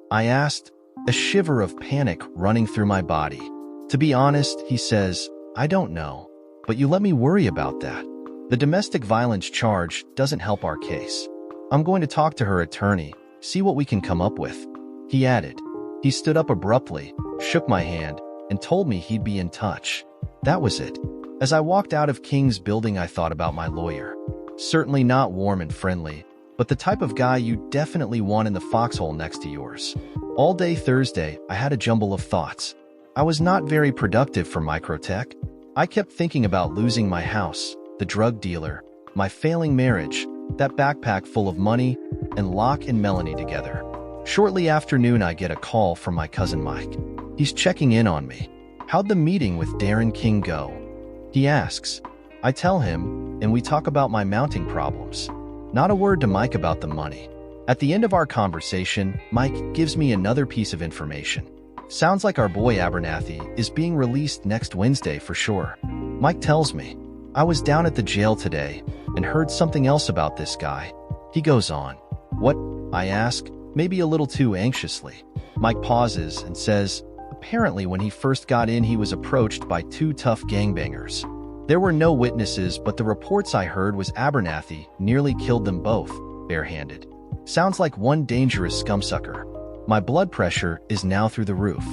I asked, a shiver of panic running through my body. To be honest, he says, I don't know, but you let me worry about that. The domestic violence charge doesn't help our case. I'm going to talk to her attorney, see what we can come up with. He added. He stood up abruptly, shook my hand, and told me he'd be in touch. That was it. As I walked out of King's building, I thought about my lawyer. Certainly not warm and friendly, but the type of guy you definitely want in the foxhole next to yours. All day Thursday, I had a jumble of thoughts. I was not very productive for Microtech. I kept thinking about losing my house, the drug dealer, my failing marriage, that backpack full of money, and Locke and Melanie together. Shortly after noon, I get a call from my cousin Mike. He's checking in on me. How'd the meeting with Darren King go? He asks. I tell him, and we talk about my mounting problems. Not a word to Mike about the money. At the end of our conversation, Mike gives me another piece of information. Sounds like our boy Abernathy is being released next Wednesday for sure. Mike tells me, I was down at the jail today and heard something else about this guy. He goes on. What? I ask, maybe a little too anxiously. Mike pauses and says, apparently when he first got in, he was approached by two tough gangbangers. There were no witnesses, but the reports I heard was Abernathy nearly killed them both, barehanded. Sounds like one dangerous scumsucker. My blood pressure is now through the roof.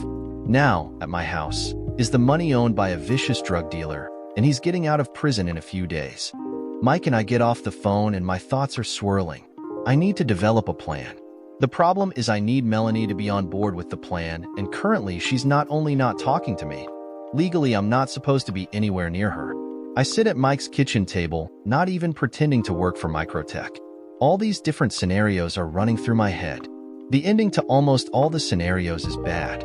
Now, at my house, is the money owned by a vicious drug dealer, and he's getting out of prison in a few days. Mike and I get off the phone and my thoughts are swirling. I need to develop a plan. The problem is I need Melanie to be on board with the plan, and currently she's not only not talking to me. Legally, I'm not supposed to be anywhere near her. I sit at Mike's kitchen table, not even pretending to work for Microtech. All these different scenarios are running through my head. The ending to almost all the scenarios is bad.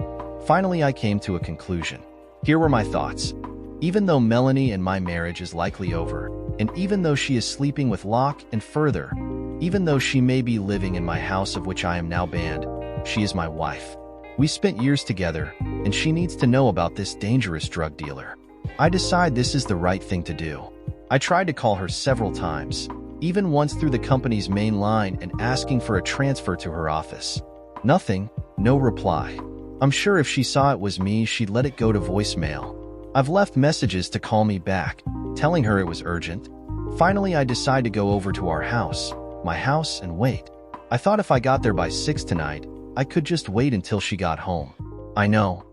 Finally, I came to a conclusion. Here were my thoughts. Even though Melanie and my marriage is likely over, and even though she is sleeping with Locke, and further, even though she may be living in my house of which I am now banned, she is my wife. We spent years together, and she needs to know about this dangerous drug dealer. I decide this is the right thing to do. I tried to call her several times, even once through the company's main line and asking for a transfer to her office. Nothing, no reply. I'm sure if she saw it was me, she'd let it go to voicemail. I've left messages to call me back, telling her it was urgent. Finally, I decide to go over to my house, and wait. I thought if I got there by 6 tonight, I could just wait until she got home. I know.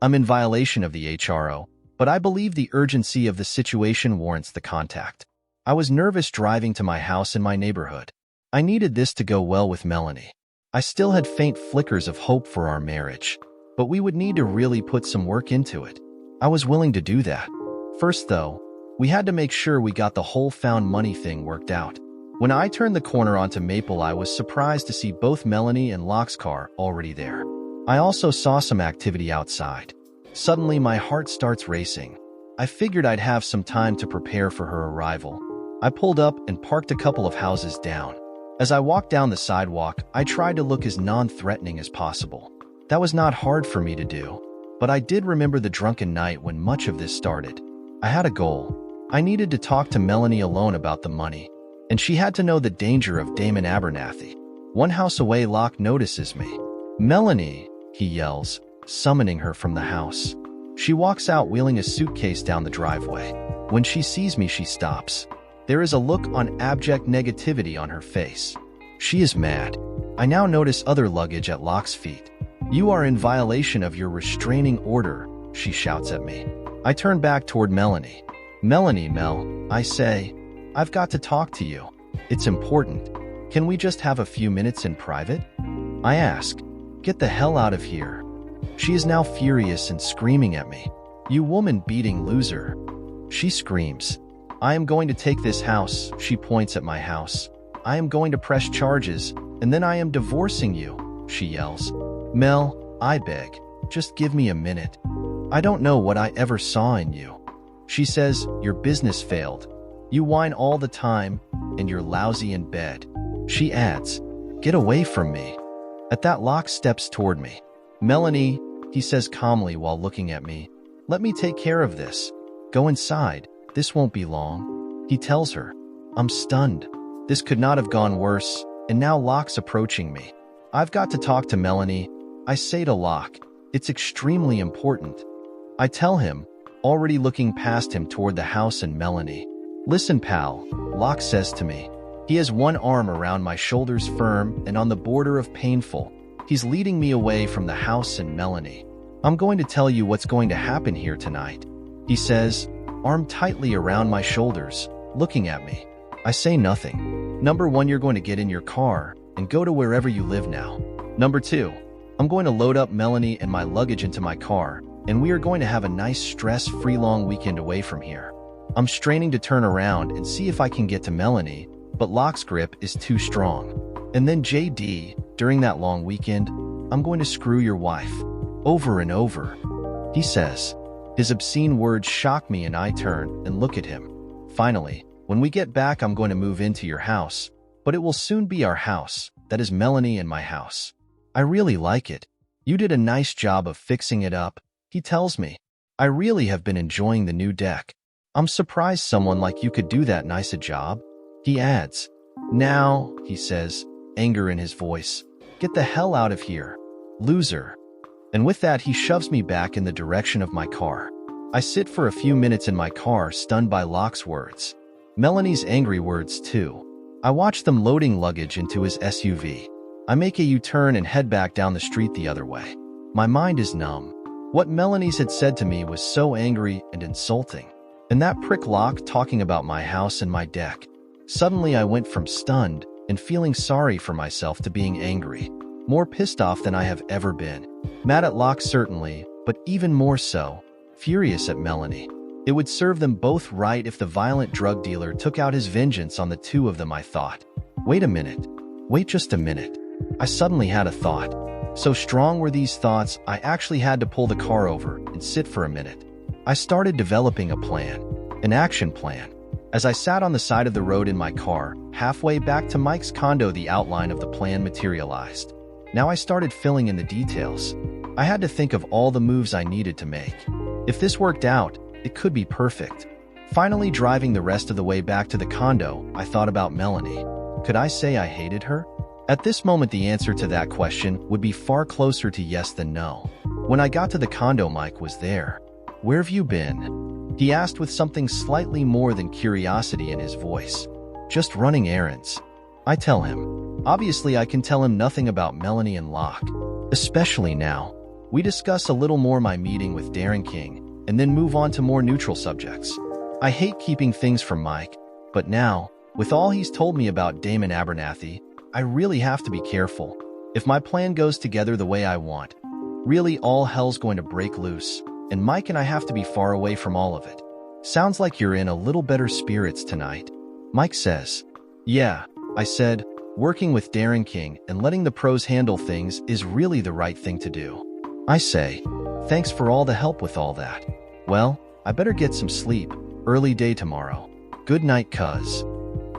I'm in violation of the HRO, but I believe the urgency of the situation warrants the contact. I was nervous driving to my house in my neighborhood. I needed this to go well with Melanie. I still had faint flickers of hope for our marriage, but we would need to really put some work into it. I was willing to do that. First, though, we had to make sure we got the whole found money thing worked out. When I turned the corner onto Maple, I was surprised to see both Melanie and Locke's car already there. I also saw some activity outside. Suddenly, my heart starts racing. I figured I'd have some time to prepare for her arrival. I pulled up and parked a couple of houses down. As I walked down the sidewalk, I tried to look as non-threatening as possible. That was not hard for me to do, but I did remember the drunken night when much of this started. I had a goal. I needed to talk to Melanie alone about the money, and she had to know the danger of Damon Abernathy. One house away, Locke notices me. "Melanie," he yells, summoning her from the house. She walks out wheeling a suitcase down the driveway. When she sees me, she stops. There is a look on abject negativity on her face. She is mad. I now notice other luggage at Locke's feet. "You are in violation of your restraining order," she shouts at me. I turn back toward Melanie. "Melanie, Mel," I say, "I've got to talk to you. It's important. Can we just have a few minutes in private?" I ask. "Get the hell out of here." She is now furious and screaming at me. "You woman-beating loser." She screams. "I am going to take this house," she points at my house. "I am going to press charges, and then I am divorcing you," she yells. "Mel," I beg, "just give me a minute. I don't know what I ever saw in you." She says, "Your business failed. You whine all the time, and you're lousy in bed." She adds, "Get away from me." At that, Locke steps toward me. "Melanie," he says calmly while looking at me, "let me take care of this. Go inside. This won't be long," he tells her. I'm stunned. This could not have gone worse, and now Locke's approaching me. "I've got to talk to Melanie," I say to Locke. "It's extremely important." I tell him, already looking past him toward the house and Melanie. "Listen, pal," Locke says to me. He has one arm around my shoulders, firm and on the border of painful. He's leading me away from the house and Melanie. "I'm going to tell you what's going to happen here tonight," he says, arm tightly around my shoulders, looking at me. I say nothing. "Number 1, you're going to get in your car and go to wherever you live now. Number 2, I'm going to load up Melanie and my luggage into my car, and we are going to have a nice stress-free long weekend away from here." I'm straining to turn around and see if I can get to Melanie, but Locke's grip is too strong. "And then JD, during that long weekend, I'm going to screw your wife. Over and over," he says. His obscene words shock me, and I turn and look at him. "Finally, when we get back, I'm going to move into your house, but it will soon be our house, that is Melanie and my house. I really like it. You did a nice job of fixing it up," he tells me. "I really have been enjoying the new deck. I'm surprised someone like you could do that nice a job," he adds. "Now," he says, anger in his voice, "get the hell out of here, loser." And with that, he shoves me back in the direction of my car. I sit for a few minutes in my car, stunned by Locke's words. Melanie's angry words, too. I watch them loading luggage into his SUV. I make a U-turn and head back down the street the other way. My mind is numb. What Melanie's had said to me was so angry and insulting. And that prick Locke talking about my house and my deck. Suddenly, I went from stunned and feeling sorry for myself to being angry. More pissed off than I have ever been. Mad at Locke, certainly, but even more so, furious at Melanie. It would serve them both right if the violent drug dealer took out his vengeance on the two of them, I thought. Wait a minute. Wait just a minute. I suddenly had a thought. So strong were these thoughts, I actually had to pull the car over and sit for a minute. I started developing a plan, an action plan. As I sat on the side of the road in my car, halfway back to Mike's condo, the outline of the plan materialized. Now I started filling in the details. I had to think of all the moves I needed to make. If this worked out, it could be perfect. Finally driving the rest of the way back to the condo, I thought about Melanie. Could I say I hated her? At this moment, the answer to that question would be far closer to yes than no. When I got to the condo, Mike was there. "Where have you been?" he asked with something slightly more than curiosity in his voice. "Just running errands." I tell him. Obviously, I can tell him nothing about Melanie and Locke, especially now. We discuss a little more my meeting with Darren King, and then move on to more neutral subjects. I hate keeping things from Mike, but now, with all he's told me about Damon Abernathy, I really have to be careful. If my plan goes together the way I want, really all hell's going to break loose, and Mike and I have to be far away from all of it. "Sounds like you're in a little better spirits tonight," Mike says. "Yeah," I said, "working with Darren King and letting the pros handle things is really the right thing to do." I say, "Thanks for all the help with all that. Well, I better get some sleep. Early day tomorrow. Good night, cuz."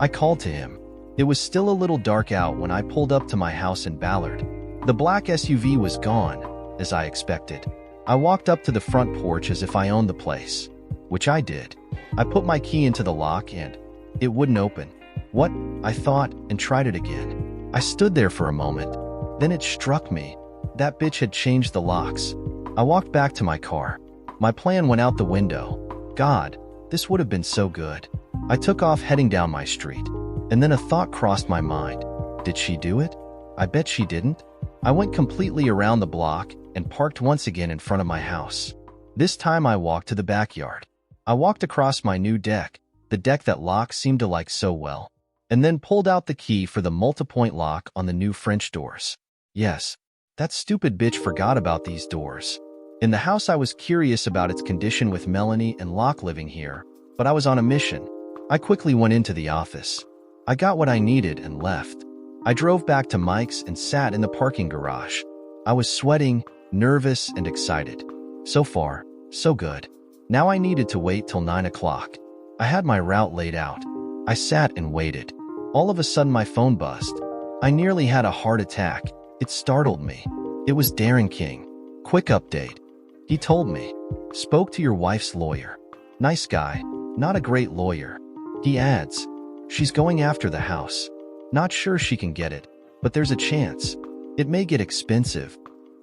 I called to him. It was still a little dark out when I pulled up to my house in Ballard. The black SUV was gone, as I expected. I walked up to the front porch as if I owned the place, which I did. I put my key into the lock and it wouldn't open. What? I thought, and tried it again. I stood there for a moment. Then it struck me. That bitch had changed the locks. I walked back to my car. My plan went out the window. God, this would have been so good. I took off heading down my street. And then a thought crossed my mind. Did she do it? I bet she didn't. I went completely around the block and parked once again in front of my house. This time I walked to the backyard. I walked across my new deck, the deck that Locke seemed to like so well, and then pulled out the key for the multi-point lock on the new French doors. Yes, that stupid bitch forgot about these doors. In the house, I was curious about its condition with Melanie and Locke living here, but I was on a mission. I quickly went into the office. I got what I needed and left. I drove back to Mike's and sat in the parking garage. I was sweating, nervous, and excited. So far, so good. Now I needed to wait till 9 o'clock. I had my route laid out. I sat and waited. All of a sudden my phone buzzed. I nearly had a heart attack. It startled me. It was Darren King. "Quick update." He told me. "Spoke to your wife's lawyer. Nice guy, not a great lawyer." He adds, "She's going after the house. Not sure she can get it, but there's a chance. It may get expensive."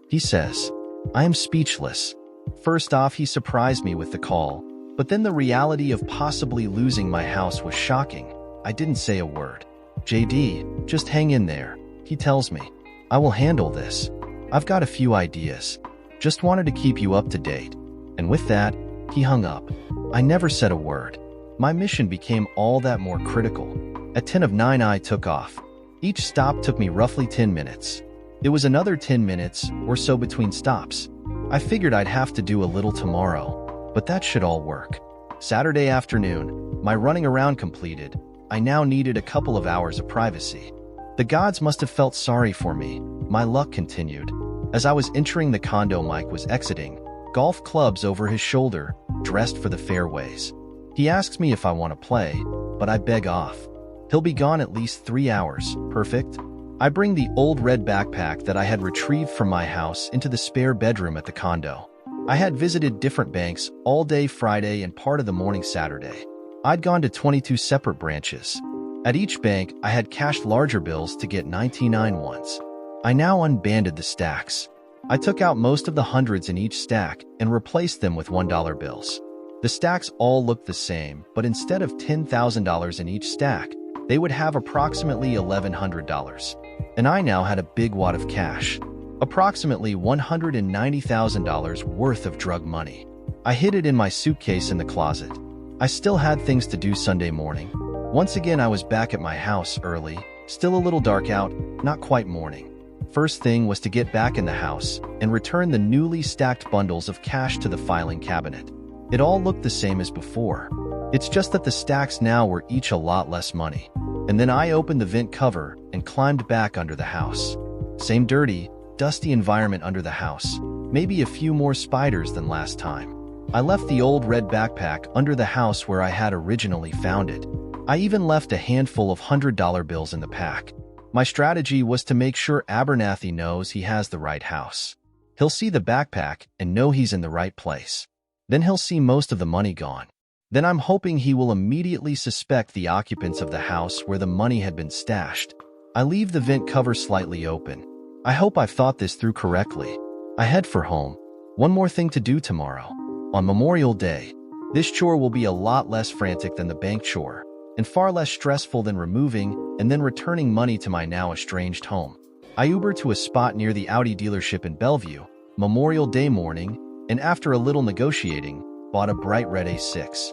He says. I am speechless. First off, he surprised me with the call, but then the reality of possibly losing my house was shocking. I didn't say a word. "JD, just hang in there," he tells me. "I will handle this. I've got a few ideas. Just wanted to keep you up to date." And with that, he hung up. I never said a word. My mission became all that more critical. At 10 of 9, I took off. Each stop took me roughly 10 minutes. It was another 10 minutes or so between stops. I figured I'd have to do a little tomorrow, but that should all work. Saturday afternoon, my running around completed. I now needed a couple of hours of privacy. The gods must have felt sorry for me. My luck continued. As I was entering the condo, Mike was exiting, golf clubs over his shoulder, dressed for the fairways. He asks me if I want to play, but I beg off. He'll be gone at least 3 hours. Perfect. I bring the old red backpack that I had retrieved from my house into the spare bedroom at the condo. I had visited different banks all day Friday and part of the morning Saturday. I'd gone to 22 separate branches. At each bank, I had cashed larger bills to get 99 ones. I now unbanded the stacks. I took out most of the hundreds in each stack and replaced them with $1 bills. The stacks all looked the same, but instead of $10,000 in each stack, they would have approximately $1,100. And I now had a big wad of cash, approximately $190,000 worth of drug money. I hid it in my suitcase in the closet. I still had things to do Sunday morning. Once again, I was back at my house early, still a little dark out, not quite morning. First thing was to get back in the house and return the newly stacked bundles of cash to the filing cabinet. It all looked the same as before. It's just that the stacks now were each a lot less money. And then I opened the vent cover and climbed back under the house. Same dirty, dusty environment under the house, maybe a few more spiders than last time. I left the old red backpack under the house where I had originally found it. I even left a handful of $100 bills in the pack. My strategy was to make sure Abernathy knows he has the right house. He'll see the backpack and know he's in the right place. Then he'll see most of the money gone. Then I'm hoping he will immediately suspect the occupants of the house where the money had been stashed. I leave the vent cover slightly open. I hope I've thought this through correctly. I head for home. One more thing to do tomorrow. On Memorial Day, this chore will be a lot less frantic than the bank chore, and far less stressful than removing and then returning money to my now estranged home. I Uber to a spot near the Audi dealership in Bellevue, Memorial Day morning, and after a little negotiating, bought a bright red A6.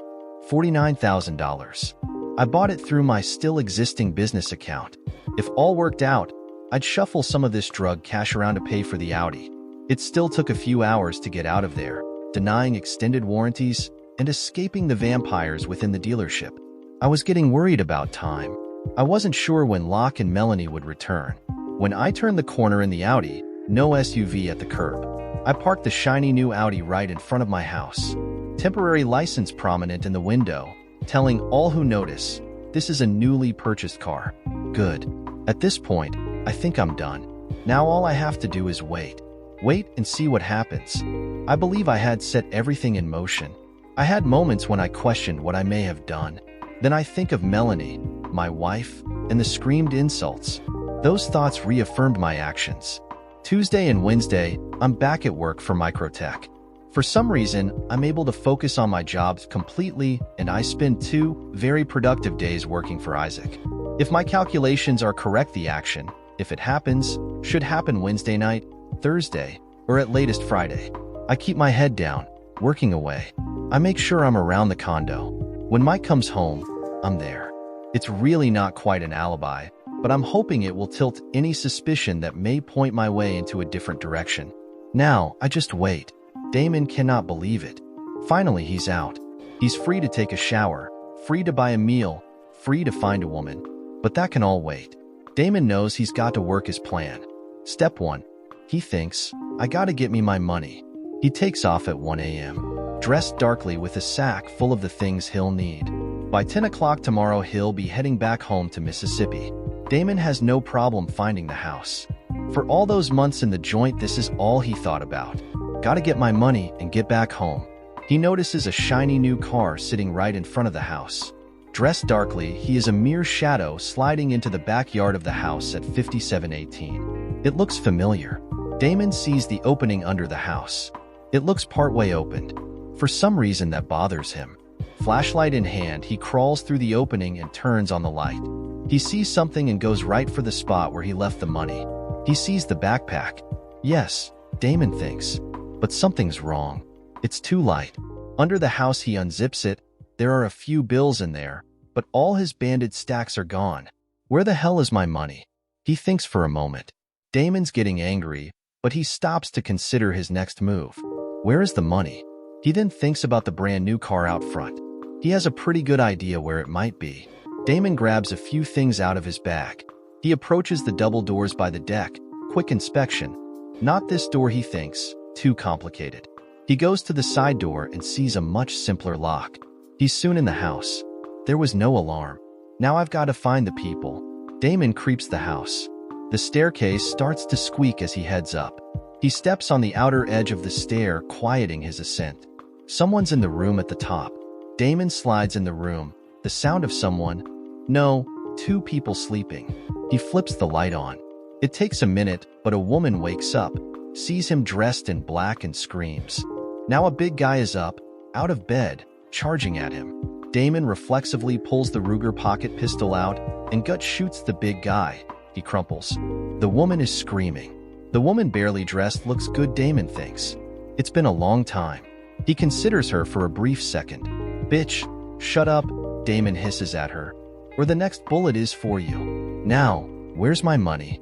$49,000. I bought it through my still existing business account. If all worked out, I'd shuffle some of this drug cash around to pay for the Audi. It still took a few hours to get out of there, denying extended warranties and escaping the vampires within the dealership. I was getting worried about time. I wasn't sure when Locke and Melanie would return. When I turned the corner in the Audi, no SUV at the curb. I parked the shiny new Audi right in front of my house. Temporary license prominent in the window, telling all who notice, this is a newly purchased car. Good. At this point, I think I'm done. Now all I have to do is wait. Wait and see what happens. I believe I had set everything in motion. I had moments when I questioned what I may have done. Then I think of Melanie, my wife, and the screamed insults. Those thoughts reaffirmed my actions. Tuesday and Wednesday, I'm back at work for Microtech. For some reason, I'm able to focus on my jobs completely, and I spend 2 very productive days working for Isaac. If my calculations are correct, the action, if it happens, should happen Wednesday night, Thursday, or at latest Friday. I keep my head down, working away. I make sure I'm around the condo. When Mike comes home, I'm there. It's really not quite an alibi, but I'm hoping it will tilt any suspicion that may point my way into a different direction. Now, I just wait. Damon cannot believe it. Finally, he's out. He's free to take a shower, free to buy a meal, free to find a woman. But that can all wait. Damon knows he's got to work his plan. Step 1. He thinks, I gotta get me my money. He takes off at 1 a.m., dressed darkly with a sack full of the things he'll need. By 10 o'clock tomorrow, he'll be heading back home to Mississippi. Damon has no problem finding the house. For all those months in the joint, this is all he thought about. Gotta get my money and get back home. He notices a shiny new car sitting right in front of the house. Dressed darkly, he is a mere shadow sliding into the backyard of the house at 5718. It looks familiar. Damon sees the opening under the house. It looks partway opened. For some reason that bothers him. Flashlight in hand, he crawls through the opening and turns on the light. He sees something and goes right for the spot where he left the money. He sees the backpack. Yes, Damon thinks. But something's wrong. It's too light. Under the house, he unzips it. There are a few bills in there, but all his banded stacks are gone. Where the hell is my money? He thinks for a moment. Damon's getting angry, but he stops to consider his next move. Where is the money? He then thinks about the brand new car out front. He has a pretty good idea where it might be. Damon grabs a few things out of his bag. He approaches the double doors by the deck. Quick inspection. Not this door, he thinks. Too complicated. He goes to the side door and sees a much simpler lock. He's soon in the house. There was no alarm. Now I've got to find the people. Damon creeps the house. The staircase starts to squeak as he heads up. He steps on the outer edge of the stair, quieting his ascent. Someone's in the room at the top. Damon slides in the room. The sound of someone. No, 2 people sleeping. He flips the light on. It takes a minute, but a woman wakes up, sees him dressed in black and screams. Now a big guy is up, out of bed, charging at him. Damon reflexively pulls the Ruger pocket pistol out and gut shoots the big guy. He crumples. The woman is screaming. The woman, barely dressed, looks good, Damon thinks. It's been a long time. He considers her for a brief second. Bitch, shut up, Damon hisses at her, or the next bullet is for you. Now, where's my money?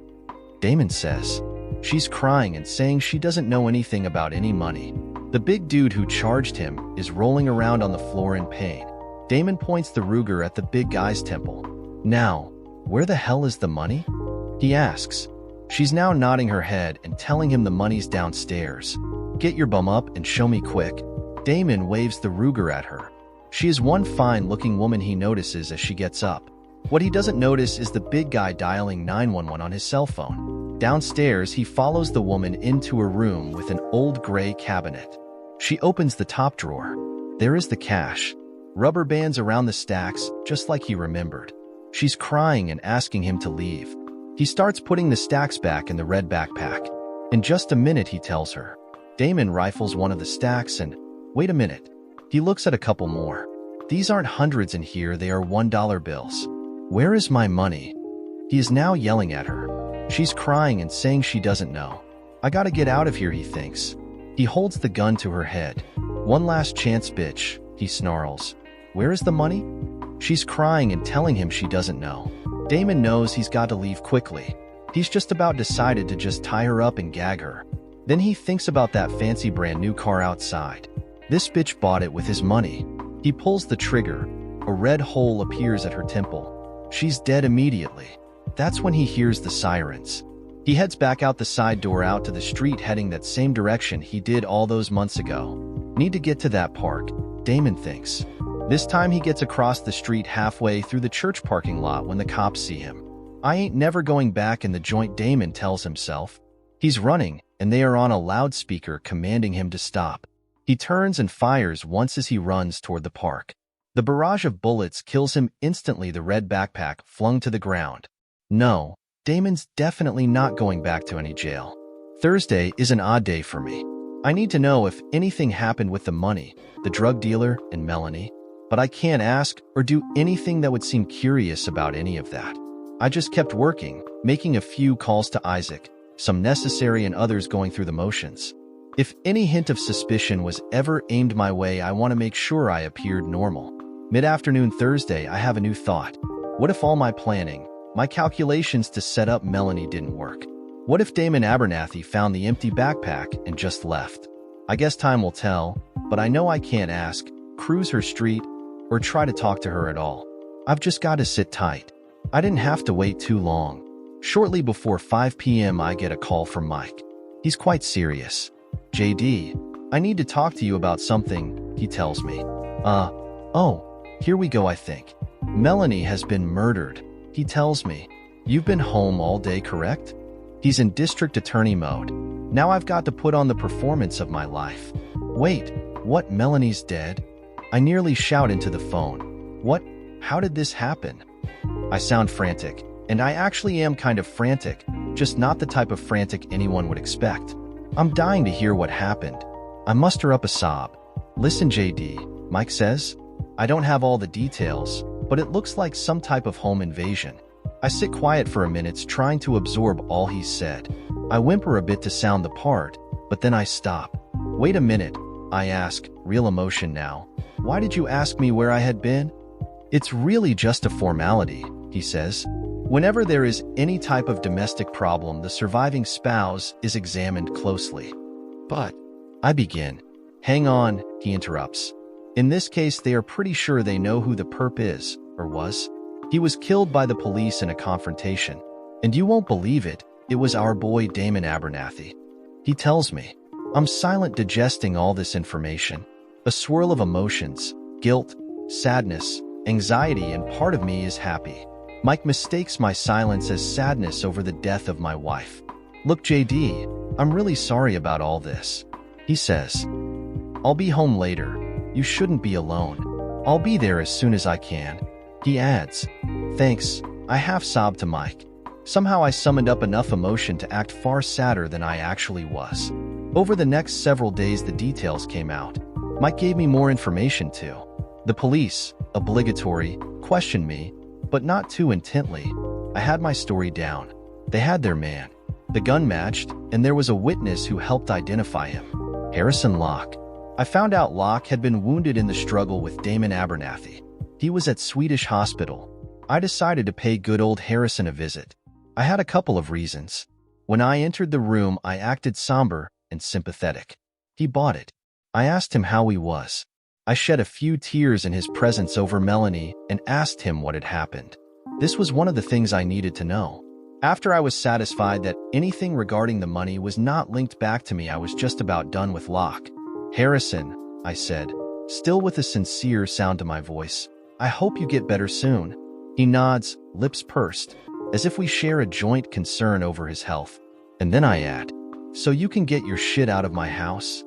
Damon says. She's crying and saying she doesn't know anything about any money. The big dude who charged him is rolling around on the floor in pain. Damon points the Ruger at the big guy's temple. Now, where the hell is the money? He asks. She's now nodding her head and telling him the money's downstairs. Get your bum up and show me quick. Damon waves the Ruger at her. She is one fine-looking woman he notices as she gets up. What he doesn't notice is the big guy dialing 911 on his cell phone. Downstairs, he follows the woman into her room with an old gray cabinet. She opens the top drawer. There is the cash. Rubber bands around the stacks, just like he remembered. She's crying and asking him to leave. He starts putting the stacks back in the red backpack. In just a minute, he tells her. Damon rifles one of the stacks and, wait a minute. He looks at a couple more. These aren't hundreds in here, they are $1 bills. Where is my money? He is now yelling at her. She's crying and saying she doesn't know. I gotta get out of here, he thinks. He holds the gun to her head. One last chance, bitch, he snarls. Where is the money? She's crying and telling him she doesn't know. Damon knows he's got to leave quickly. He's just about decided to just tie her up and gag her. Then he thinks about that fancy brand new car outside. This bitch bought it with his money. He pulls the trigger. A red hole appears at her temple. She's dead immediately. That's when he hears the sirens. He heads back out the side door out to the street, heading that same direction he did all those months ago. Need to get to that park, Damon thinks. This time he gets across the street halfway through the church parking lot when the cops see him. I ain't never going back in the joint, Damon tells himself. He's running, and they are on a loudspeaker commanding him to stop. He turns and fires once as he runs toward the park. The barrage of bullets kills him instantly, the red backpack flung to the ground. No, Damon's definitely not going back to any jail. Thursday is an odd day for me. I need to know if anything happened with the money, the drug dealer, and Melanie, but I can't ask or do anything that would seem curious about any of that. I just kept working, making a few calls to Isaac, some necessary and others going through the motions. If any hint of suspicion was ever aimed my way, I want to make sure I appeared normal. Mid-afternoon Thursday, I have a new thought. What if all my planning, my calculations to set up Melanie didn't work? What if Damon Abernathy found the empty backpack and just left? I guess time will tell, but I know I can't ask, cruise her street, or try to talk to her at all. I've just got to sit tight. I didn't have to wait too long. Shortly before 5 p.m. I get a call from Mike. He's quite serious. JD, I need to talk to you about something, he tells me. Oh, here we go, I think. Melanie has been murdered, he tells me. You've been home all day, correct? He's in district attorney mode. Now I've got to put on the performance of my life. Wait, what, Melanie's dead? I nearly shout into the phone. What? How did this happen? I sound frantic, and I actually am kind of frantic, just not the type of frantic anyone would expect. I'm dying to hear what happened. I muster up a sob. Listen, JD, Mike says. I don't have all the details, but it looks like some type of home invasion. I sit quiet for a minute, trying to absorb all he's said. I whimper a bit to sound the part, but then I stop. Wait a minute, I ask, real emotion now. Why did you ask me where I had been? It's really just a formality, he says. Whenever there is any type of domestic problem, the surviving spouse is examined closely. But, I begin. Hang on, he interrupts. In this case, they are pretty sure they know who the perp is, or was. He was killed by the police in a confrontation. And you won't believe it, it was our boy Damon Abernathy. He tells me. I'm silent, digesting all this information. A swirl of emotions, guilt, sadness, anxiety, and part of me is happy. Mike mistakes my silence as sadness over the death of my wife. Look, JD, I'm really sorry about all this. He says. I'll be home later. You shouldn't be alone. I'll be there as soon as I can. He adds. Thanks, I half sobbed to Mike. Somehow I summoned up enough emotion to act far sadder than I actually was. Over the next several days, the details came out. Mike gave me more information too. The police, obligatory, questioned me, but not too intently. I had my story down. They had their man. The gun matched, and there was a witness who helped identify him. Harrison Locke. I found out Locke had been wounded in the struggle with Damon Abernathy. He was at Swedish hospital. I decided to pay good old Harrison a visit. I had a couple of reasons. When I entered the room, I acted somber and sympathetic. He bought it. I asked him how he was. I shed a few tears in his presence over Melanie and asked him what had happened. This was one of the things I needed to know. After I was satisfied that anything regarding the money was not linked back to me, I was just about done with Locke. "Harrison," I said, still with a sincere sound to my voice, "I hope you get better soon." He nods, lips pursed, as if we share a joint concern over his health. And then I add, "So you can get your shit out of my house?"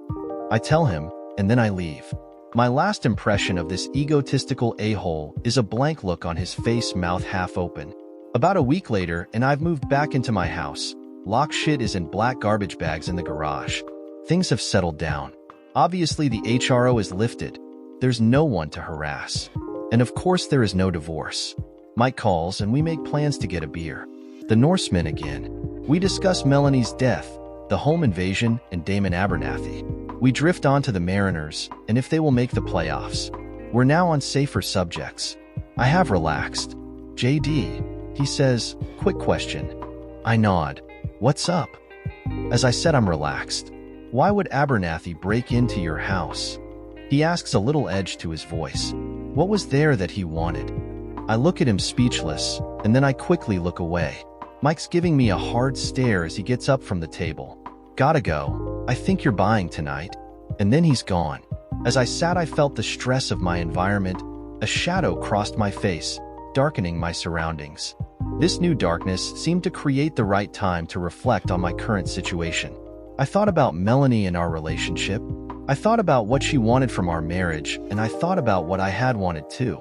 I tell him, and then I leave. My last impression of this egotistical a-hole is a blank look on his face, mouth half open. About a week later, and I've moved back into my house. Locke's shit is in black garbage bags in the garage. Things have settled down. Obviously, the HRO is lifted. There's no one to harass. And of course, there is no divorce. Mike calls, and we make plans to get a beer. The Norsemen again. We discuss Melanie's death, the home invasion, and Damon Abernathy. We drift on to the Mariners, and if they will make the playoffs. We're now on safer subjects. I have relaxed. "JD," he says, "quick question." I nod. "What's up?" As I said, I'm relaxed. "Why would Abernathy break into your house?" He asks, a little edge to his voice. What was there that he wanted? I look at him speechless, and then I quickly look away. Mike's giving me a hard stare as he gets up from the table. "Gotta go. I think you're buying tonight." And then he's gone. As I sat, I felt the stress of my environment. A shadow crossed my face, darkening my surroundings. This new darkness seemed to create the right time to reflect on my current situation. I thought about Melanie and our relationship. I thought about what she wanted from our marriage, and I thought about what I had wanted too.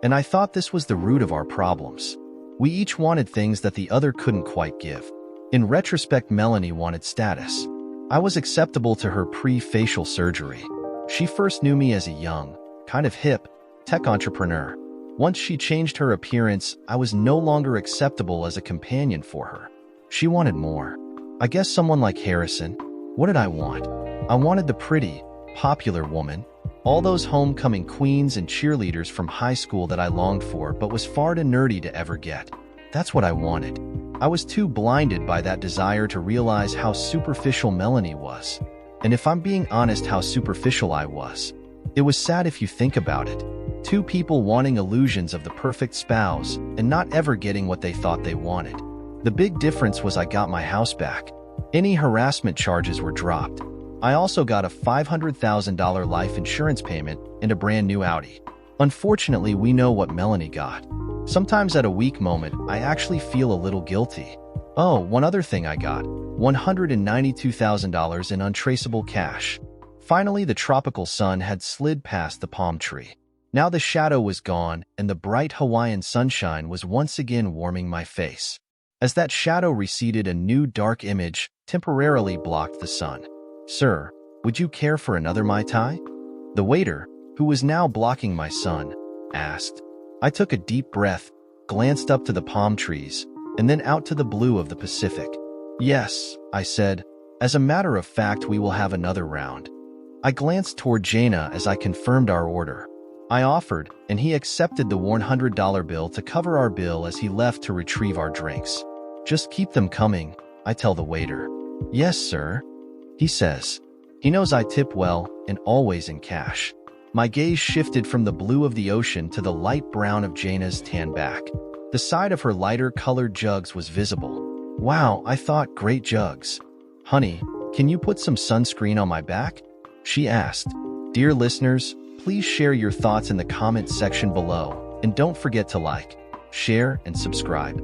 And I thought this was the root of our problems. We each wanted things that the other couldn't quite give. In retrospect, Melanie wanted status. I was acceptable to her pre-facial surgery. She first knew me as a young, kind of hip, tech entrepreneur. Once she changed her appearance, I was no longer acceptable as a companion for her. She wanted more. I guess someone like Harrison. What did I want? I wanted the pretty, popular woman. All those homecoming queens and cheerleaders from high school that I longed for but was far too nerdy to ever get. That's what I wanted. I was too blinded by that desire to realize how superficial Melanie was. And if I'm being honest, how superficial I was. It was sad if you think about it. Two people wanting illusions of the perfect spouse and not ever getting what they thought they wanted. The big difference was I got my house back. Any harassment charges were dropped. I also got a $500,000 life insurance payment and a brand new Audi. Unfortunately, we know what Melanie got. Sometimes at a weak moment, I actually feel a little guilty. Oh, one other thing I got. $192,000 in untraceable cash. Finally, the tropical sun had slid past the palm tree. Now the shadow was gone, and the bright Hawaiian sunshine was once again warming my face. As that shadow receded, a new dark image temporarily blocked the sun. "Sir, would you care for another Mai Tai?" The waiter, who was now blocking my sun, asked. I took a deep breath, glanced up to the palm trees, and then out to the blue of the Pacific. "Yes," I said. "As a matter of fact, we will have another round." I glanced toward Jaina as I confirmed our order. I offered, and he accepted the $100 bill to cover our bill as he left to retrieve our drinks. "Just keep them coming," I tell the waiter. "Yes, sir," he says. He knows I tip well and always in cash. My gaze shifted from the blue of the ocean to the light brown of Jaina's tan back. The side of her lighter-colored jugs was visible. "Wow," I thought, "great jugs." "Honey, can you put some sunscreen on my back?" she asked. Dear listeners, please share your thoughts in the comments section below, and don't forget to like, share, and subscribe.